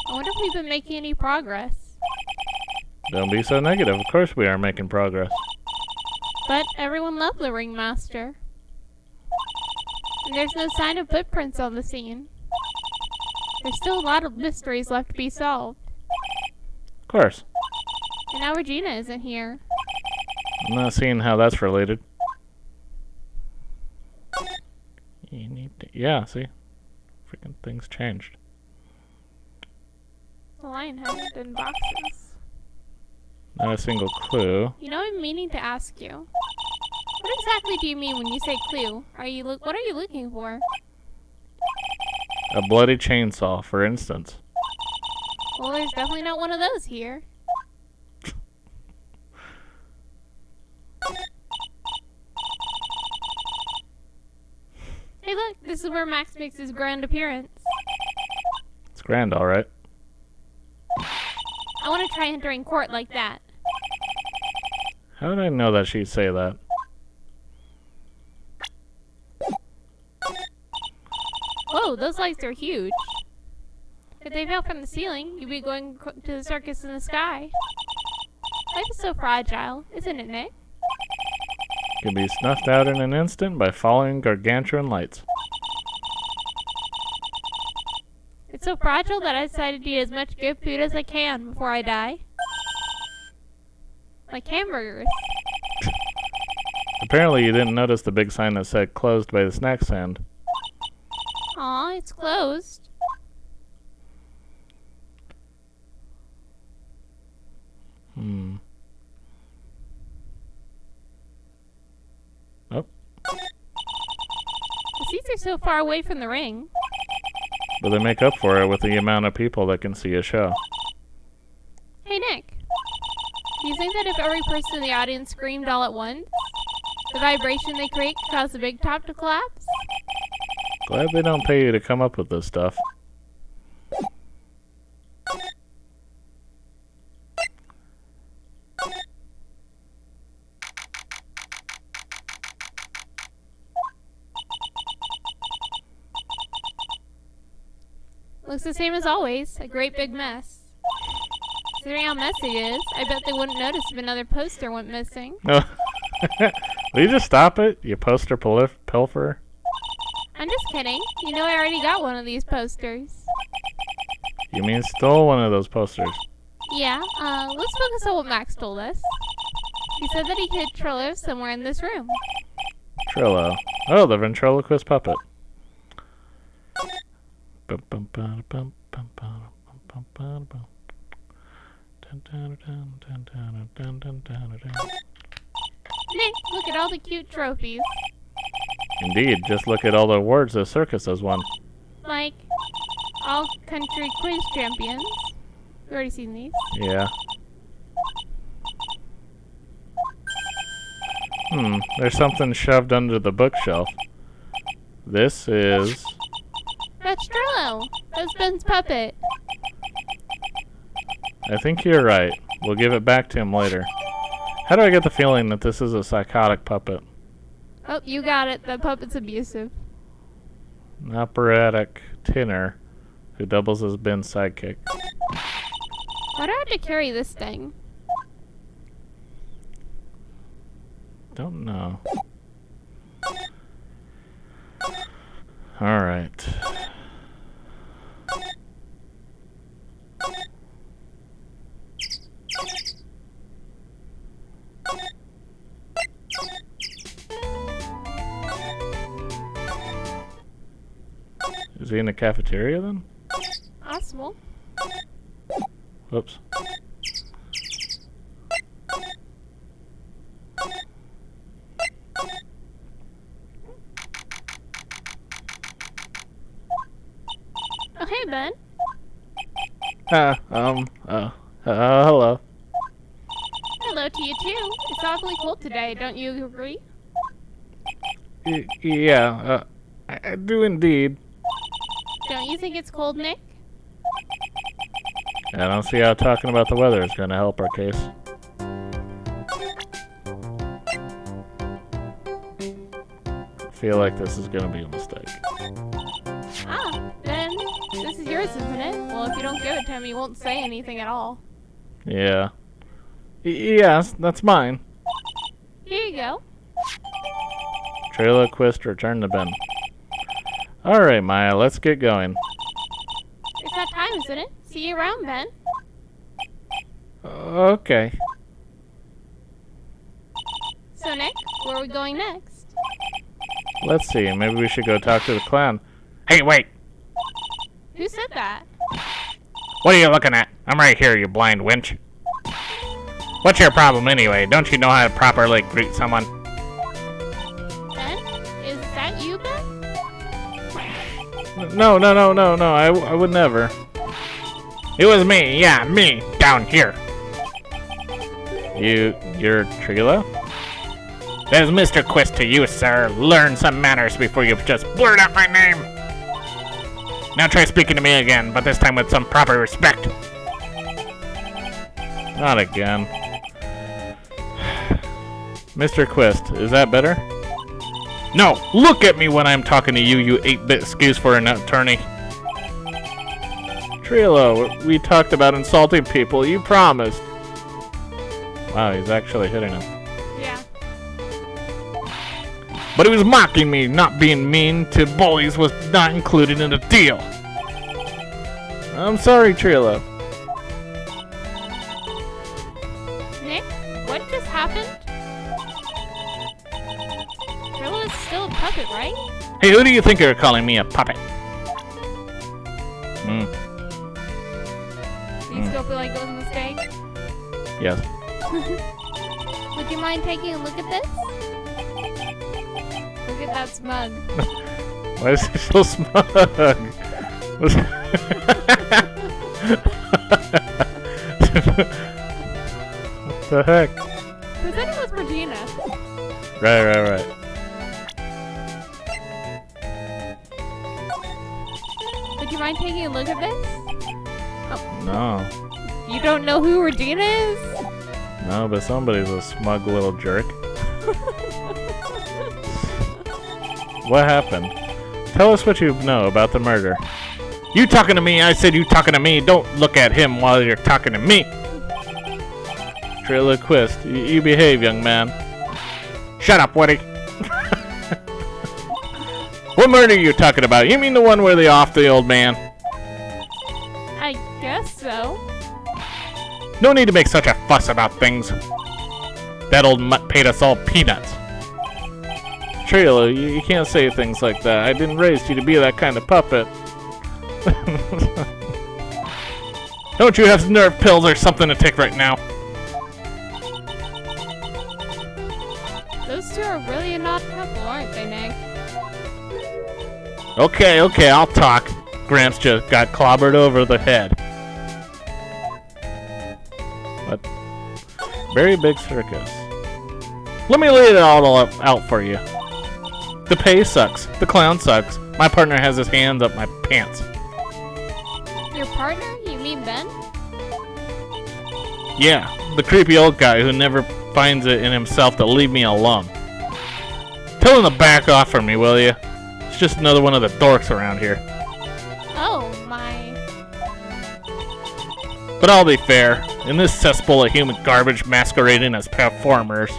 I wonder if we've been making any progress. Don't be so negative. Of course we are making progress. But everyone loved the ringmaster. And there's no sign of footprints on the scene. There's still a lot of mysteries left to be solved. Of course. And now Regina isn't here. I'm not seeing how that's related. You need to, yeah, see? Freaking things changed. The lion hasn't been boxes. Not a single clue. You know, I'm meaning to ask you. What exactly do you mean when you say clue? What are you looking for? A bloody chainsaw, for instance. Well, there's definitely not one of those here. Hey look, this is where Max makes his grand appearance. It's grand, alright. I want to try entering court like that. How did I know that she'd say that? Whoa, those lights are huge. If they fell from the ceiling, you'd be going to the circus in the sky. Life is so fragile, isn't it, Nick? Can be snuffed out in an instant by falling gargantuan lights. It's so fragile that I decided to eat as much good food as I can before I die. Like hamburgers. Apparently you didn't notice the big sign that said closed by the snack stand. Aw, it's closed. Oh. The seats are so far away from the ring. But they make up for it with the amount of people that can see a show. Hey, Nick. Do you think that if every person in the audience screamed all at once, the vibration they create could cause the big top to collapse? Glad they don't pay you to come up with this stuff. Looks the same as always, a great big mess. Considering how messy it is, I bet they wouldn't notice if another poster went missing. No. Will you just stop it, you poster pilferer? I'm just kidding. You know I already got one of these posters. You mean stole one of those posters? Yeah, let's focus on what Max told us. He said that he hid Trillo somewhere in this room. Trillo. Oh, the ventriloquist puppet. Nick, look at all the cute trophies. Indeed, just look at all the awards the circus has won. Like, all country quiz champions. We've already seen these. Yeah. There's something shoved under the bookshelf. This is... That's Trillo. That's Ben's puppet. I think you're right. We'll give it back to him later. How do I get the feeling that this is a psychotic puppet? Oh, you got it. The puppet's abusive. An operatic tenor who doubles as Ben's sidekick. Why do I have to carry this thing? Don't know. Alright. Is he in the cafeteria then? Possible. Whoops. Oh, hey, Ben. Hello. Hello to you, too. It's awfully cold today, don't you agree? Yeah, I do indeed. Don't you think it's cold, Nick? I don't see how talking about the weather is going to help our case. I feel like this is going to be a mistake. Ah, then this is yours, isn't it? Well, if you don't give it to him, he won't say anything at all. Yeah. Yes, that's mine. Here you go. Trailoquist, return to Ben. Alright, Maya, let's get going. It's that time, isn't it? See you around, Ben. Okay. So, Nick, where are we going next? Let's see, maybe we should go talk to the clown. Hey, wait! Who said that? What are you looking at? I'm right here, you blind winch. What's your problem anyway? Don't you know how to properly greet someone? Ben? Is that you, Ben? No, I would never. It was me, yeah, me, down here. You're Trilo? That is Mr. Quist to you, sir. Learn some manners before you just blurt out my name. Now try speaking to me again, but this time with some proper respect. Not again. Mr. Quist, is that better? No, look at me when I'm talking to you, you 8-bit excuse for an attorney. Trilo, we talked about insulting people. You promised. Wow, he's actually hitting him. Yeah. But he was mocking me. Not being mean to bullies was not included in the deal. I'm sorry, Trilo. Nick, what just happened? Trillo is still a puppet, right? Hey, who do you think you're calling me a puppet? Do you still feel like it was a mistake? Yes. Would you mind taking a look at this? Look at that smug. Why is he so smug? What the heck? Who said it was Regina? Right. Would you mind taking a look at this? No. You don't know who Regina is? No, but somebody's a smug little jerk. What happened? Tell us what you know about the murder. You talking to me? I said you talking to me. Don't look at him while you're talking to me. Triloquist, you behave, young man. Shut up, Woody. What murder are you talking about? You mean the one where they offed the old man? I guess so. No need to make such a fuss about things. That old mutt paid us all peanuts. Trilo, you can't say things like that. I didn't raise you to be that kind of puppet. Don't you have nerve pills or something to take right now? Those two are really an odd couple, aren't they, Nick? Okay, I'll talk. Gramps just got clobbered over the head. What? Very big circus. Let me lay it all out for you. The pay sucks. The clown sucks. My partner has his hands up my pants. Your partner? You mean Ben? Yeah, the creepy old guy who never finds it in himself to leave me alone. Tell him to back off from me, will you? It's just another one of the dorks around here. Oh, my. But I'll be fair. In this cesspool of human garbage masquerading as performers,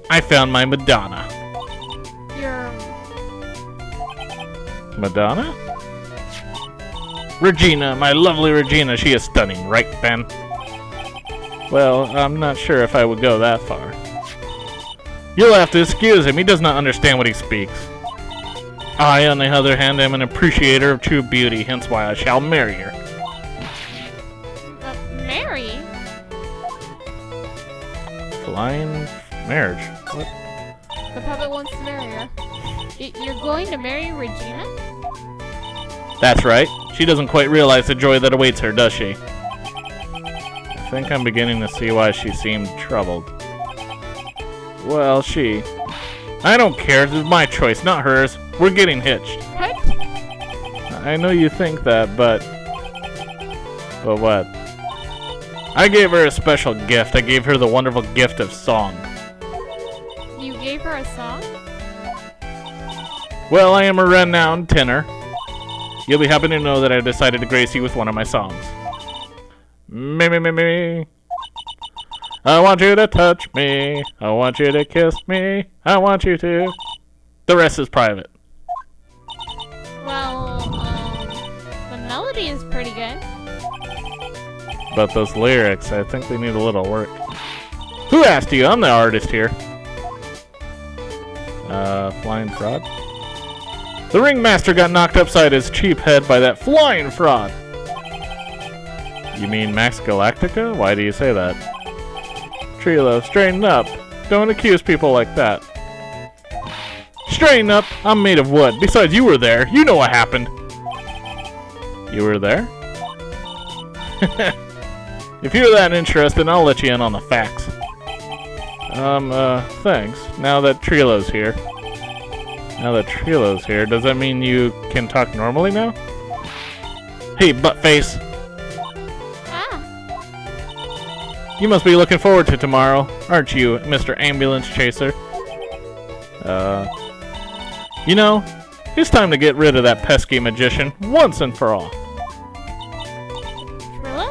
I found my Madonna. Your... Madonna? Regina, my lovely Regina. She is stunning, right, Ben? Well, I'm not sure if I would go that far. You'll have to excuse him. He does not understand what he speaks. I, on the other hand, am an appreciator of true beauty, hence why I shall marry her. Mary? Flying marriage? What? The puppet wants to marry her. You're going to marry Regina? That's right. She doesn't quite realize the joy that awaits her, does she? I think I'm beginning to see why she seemed troubled. Well, I don't care. This is my choice, not hers. We're getting hitched. What? I know you think that, but what? I gave her a special gift. I gave her the wonderful gift of song. You gave her a song? Well, I am a renowned tenor. You'll be happy to know that I decided to grace you with one of my songs. Me, me, me, me. I want you to touch me. I want you to kiss me. I want you to... The rest is private. Well, the melody is pretty good. But those lyrics, I think they need a little work. Who asked you? I'm the artist here. Flying fraud? The ringmaster got knocked upside his cheap head by that flying fraud. You mean Max Galactica? Why do you say that? Trilo, straighten up. Don't accuse people like that. Straighten up. I'm made of wood. Besides, you were there. You know what happened. You were there? If you're that interested, I'll let you in on the facts. Thanks. Now that Trilo's here. Does that mean you can talk normally now? Hey, buttface. You must be looking forward to tomorrow, aren't you, Mr. Ambulance Chaser? You know, it's time to get rid of that pesky magician once and for all. Trilla?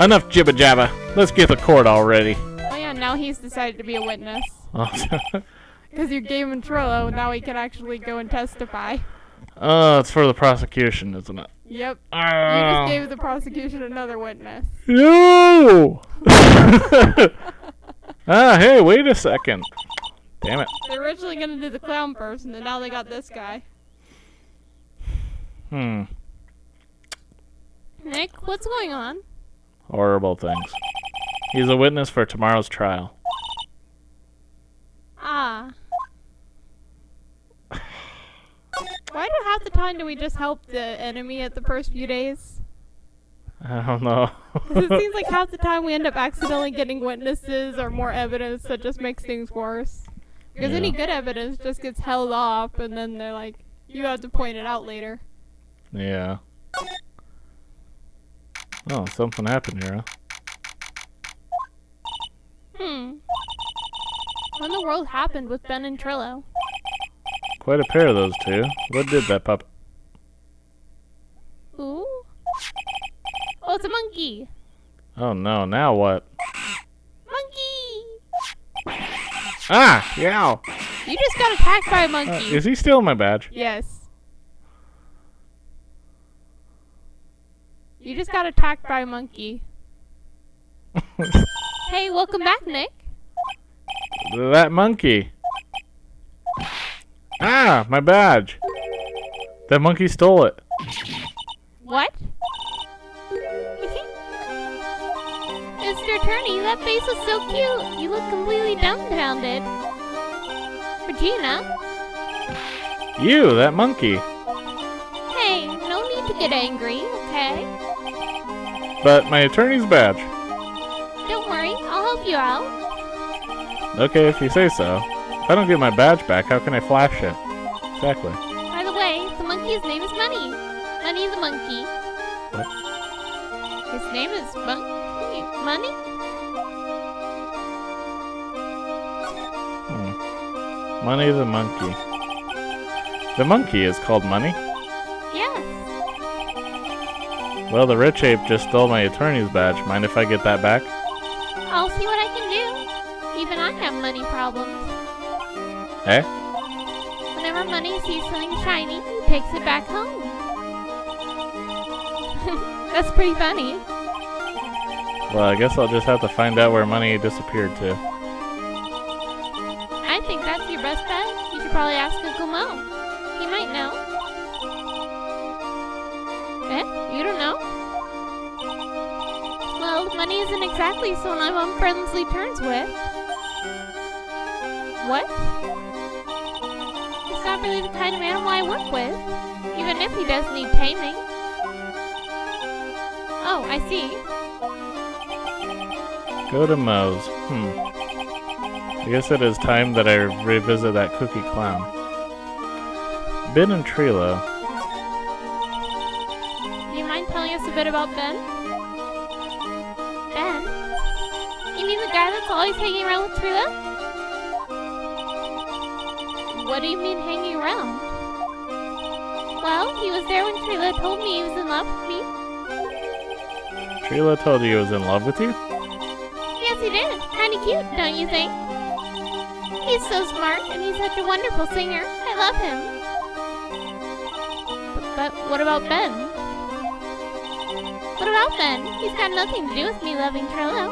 Enough jibba jabba. Let's get the court already. Oh yeah, now he's decided to be a witness. Oh, Because you gave him Trillo, now he can actually go and testify. it's for the prosecution, isn't it? Yep. You just gave the prosecution another witness. No! Hey, wait a second. Damn it. They're originally going to do the clown person, and now they got this guy. Nick, what's going on? Horrible things. He's a witness for tomorrow's trial. Ah. Why do half the time do we just help the enemy at the first few days? I don't know. It seems like half the time we end up accidentally getting witnesses or more evidence that just makes things worse. Because any good evidence just gets held off, and then they're like, you have to point it out later. Yeah. Oh, something happened here, huh? What in the world happened with Ben and Trillo? Quite a pair of those two. What did that pup? Ooh. Oh, it's a monkey. Oh no, now what? Monkey! Ah! Yow! You just got attacked by a monkey. Is he stealing my badge? Yes. You just got attacked by a monkey. Hey, welcome back, Nick. That monkey. Ah! My badge. That monkey stole it. What? Mr. Attorney, that face was so cute. You look completely dumbfounded. Regina? You, that monkey. Hey, no need to get angry, okay? But my attorney's badge. Don't worry, I'll help you out. Okay, if you say so. If I don't get my badge back, how can I flash it? Exactly. By the way, the monkey's name is Money. Money the monkey. What? His name is Monkey. Money? Money the monkey. The monkey is called Money? Yes. Well, the rich ape just stole my attorney's badge. Mind if I get that back? I'll see what I can do. Even I have money problems. Eh? Whenever Money sees something shiny, he takes it back home. That's pretty funny. Well, I guess I'll just have to find out where Money disappeared to. I think that's your best bet. You should probably ask Uncle Mo. He might know. Eh? You don't know? Well, Money isn't exactly someone I'm on friendly terms with. What? He's not really the kind of animal I work with, even if he does need taming. Oh, I see. Go to Moe's. I guess it is time that I revisit that cookie clown. Ben and Trilo. Do you mind telling us a bit about Ben? Ben? You mean the guy that's always hanging around with Trilo? What do you mean hanging around? Well, he was there when Trilo told me he was in love with me. Trilo told you he was in love with you? Yes, he did. Kinda cute, don't you think? He's so smart, and he's such a wonderful singer. I love him. But what about Ben? What about Ben? He's got nothing to do with me loving Trilo.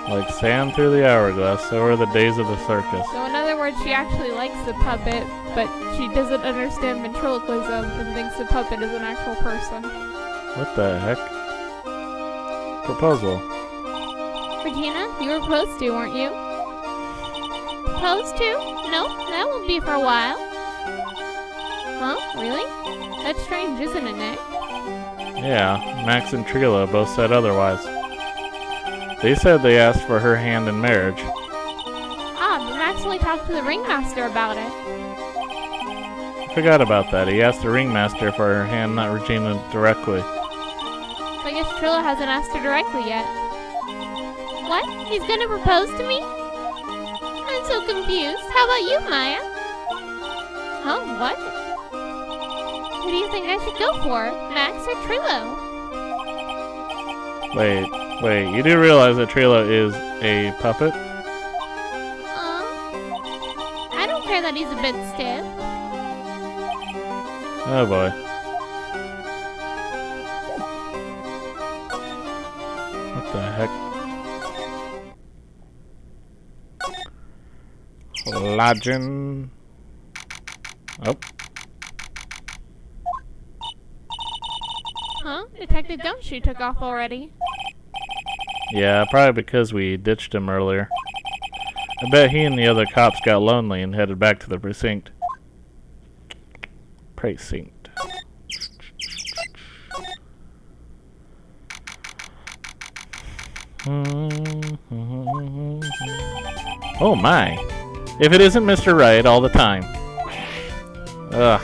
Like sand through the hourglass, so are the days of the circus. So in other words, she actually likes the puppet, but she doesn't understand ventriloquism and thinks the puppet is an actual person. What the heck? Proposal. Regina, you were proposed to, weren't you? Proposed to? No, that won't be for a while. Huh? Really? That's strange, isn't it, Nick? Yeah, Max and Trilo both said otherwise. They said they asked for her hand in marriage. Ah, but Max only talked to the ringmaster about it. I forgot about that. He asked the ringmaster for her hand, not Regina directly. So I guess Trilo hasn't asked her directly yet. What? He's gonna propose to me? I'm so confused. How about you, Maya? Huh? What? Who do you think I should go for? Max or Trilo? Wait, you do realize that Trilo is a puppet? I don't care that he's a bit stiff. Oh boy. What the heck? Lodging. Oh. Huh? Detective Gumshoe took off already. Yeah, probably because we ditched him earlier. I bet he and the other cops got lonely and headed back to the precinct. Precinct. Oh my! If it isn't Mr. Wright all the time. Ugh.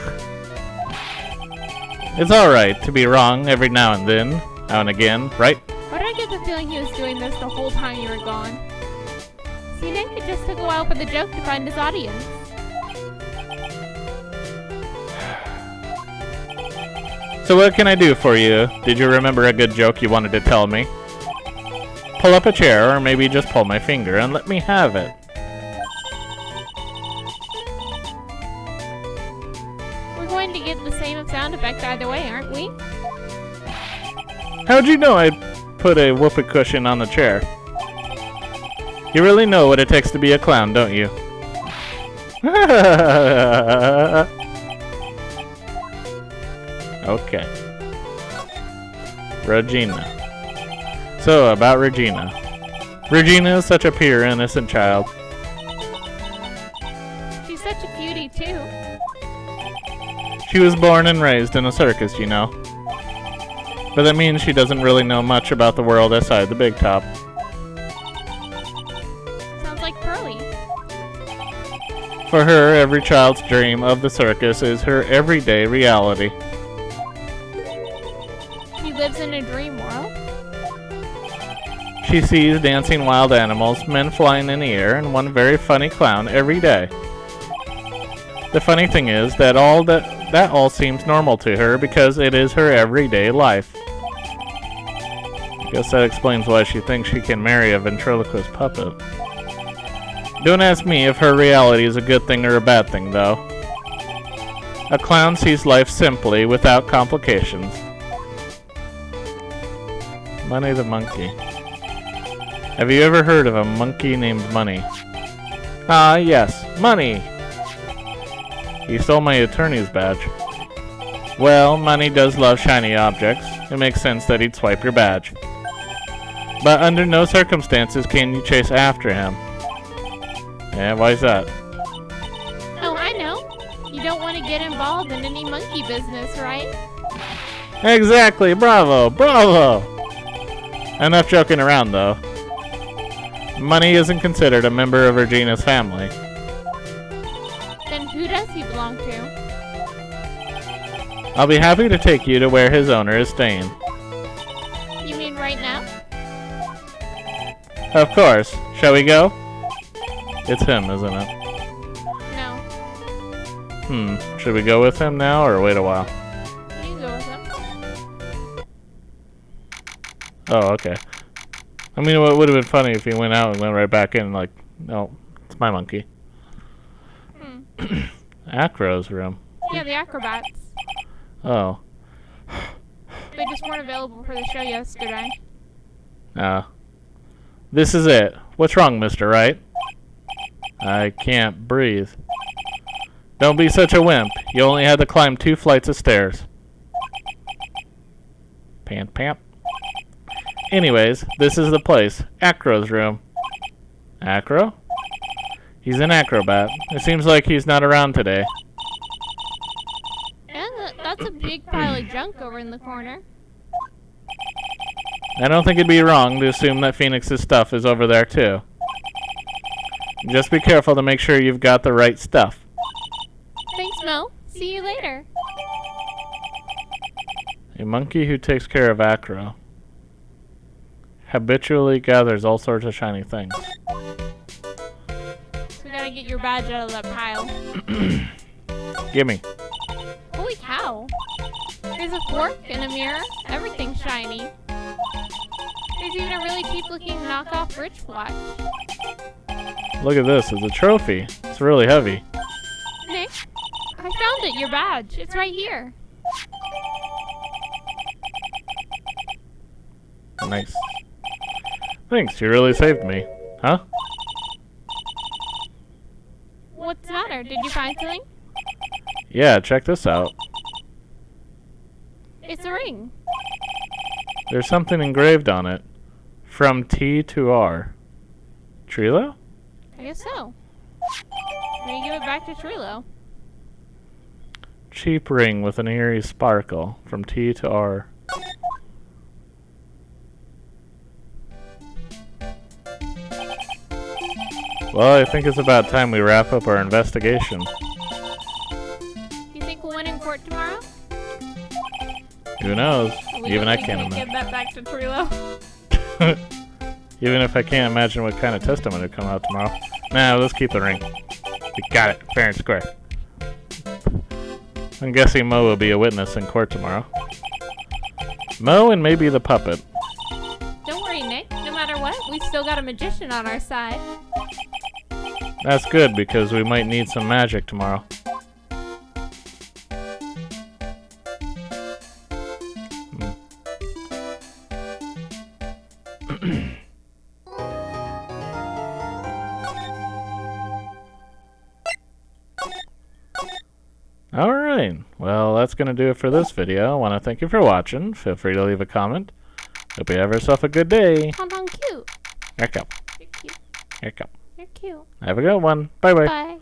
It's alright to be wrong every now and then. Now and again, right? Why did I get the feeling he was doing this the whole time you were gone? See, Nick, it just took a while for the joke to find his audience. So what can I do for you? Did you remember a good joke you wanted to tell me? Pull up a chair, or maybe just pull my finger and let me have it. We're going to get the same sound effect either way, aren't we? How'd you know I put a whoopee cushion on the chair? You really know what it takes to be a clown, don't you? Okay. Regina. So, about Regina. Regina is such a pure, innocent child. She's such a cutie, too. She was born and raised in a circus, you know. But that means she doesn't really know much about the world outside the big top. For her, every child's dream of the circus is her everyday reality. She lives in a dream world. She sees dancing wild animals, men flying in the air, and one very funny clown every day. The funny thing is that all seems normal to her because it is her everyday life. I guess that explains why she thinks she can marry a ventriloquist puppet. Don't ask me if her reality is a good thing or a bad thing, though. A clown sees life simply, without complications. Money the monkey. Have you ever heard of a monkey named Money? Ah, yes, Money! He stole my attorney's badge. Well, Money does love shiny objects. It makes sense that he'd swipe your badge. But under no circumstances can you chase after him. Yeah, why's that? Oh, I know. You don't want to get involved in any monkey business, right? Exactly, bravo, bravo! Enough joking around, though. Money isn't considered a member of Regina's family. Then who does he belong to? I'll be happy to take you to where his owner is staying. You mean right now? Of course. Shall we go? It's him, isn't it? No. Should we go with him now or wait a while? You can go with him. Oh, okay. I mean, it would have been funny if he went out and went right back in like, no, it's my monkey. Acro's room. Yeah, the acrobats. Oh. They just weren't available for the show yesterday. This is it. What's wrong, Mr. Wright? I can't breathe. Don't be such a wimp. You only had to climb 2 flights of stairs. Pant pant. Anyways, this is the place. Acro's room. Acro? He's an acrobat. It seems like he's not around today. And that's a big pile of junk over in the corner. I don't think it'd be wrong to assume that Phoenix's stuff is over there too. Just be careful to make sure you've got the right stuff. Thanks, Mo. See you later. A monkey who takes care of Acro habitually gathers all sorts of shiny things. We gotta get your badge out of that pile. Gimme. Holy cow. There's a fork and a mirror. Everything's shiny. There's even a really cheap looking knockoff rich watch. Look at this. It's a trophy. It's really heavy. Nick, I found it, your badge. It's right here. Nice. Thanks, you really saved me. Huh? What's the matter? Did you find something? Yeah, check this out. It's a ring. There's something engraved on it. From T to R. Trilo? I guess so. Now you give it back to Trilo. Cheap ring with an eerie sparkle. From T to R. Well, I think it's about time we wrap up our investigation. You think we'll win in court tomorrow? Who knows? Even I Give can't imagine. that back to Trilo. Even if I can't imagine what kind of testimony will come out tomorrow. Nah, let's keep the ring. We got it, fair and square. I'm guessing Mo will be a witness in court tomorrow. Mo and maybe the puppet. Don't worry, Nick. No matter what, we've still got a magician on our side. That's good because we might need some magic tomorrow. Alright, well that's going to do it for this video. I want to thank you for watching. Feel free to leave a comment. Hope you have yourself a good day. Pom Pom cute. Here you go. You're cute. Here you go. You're cute. Have a good one. Bye-bye. Bye.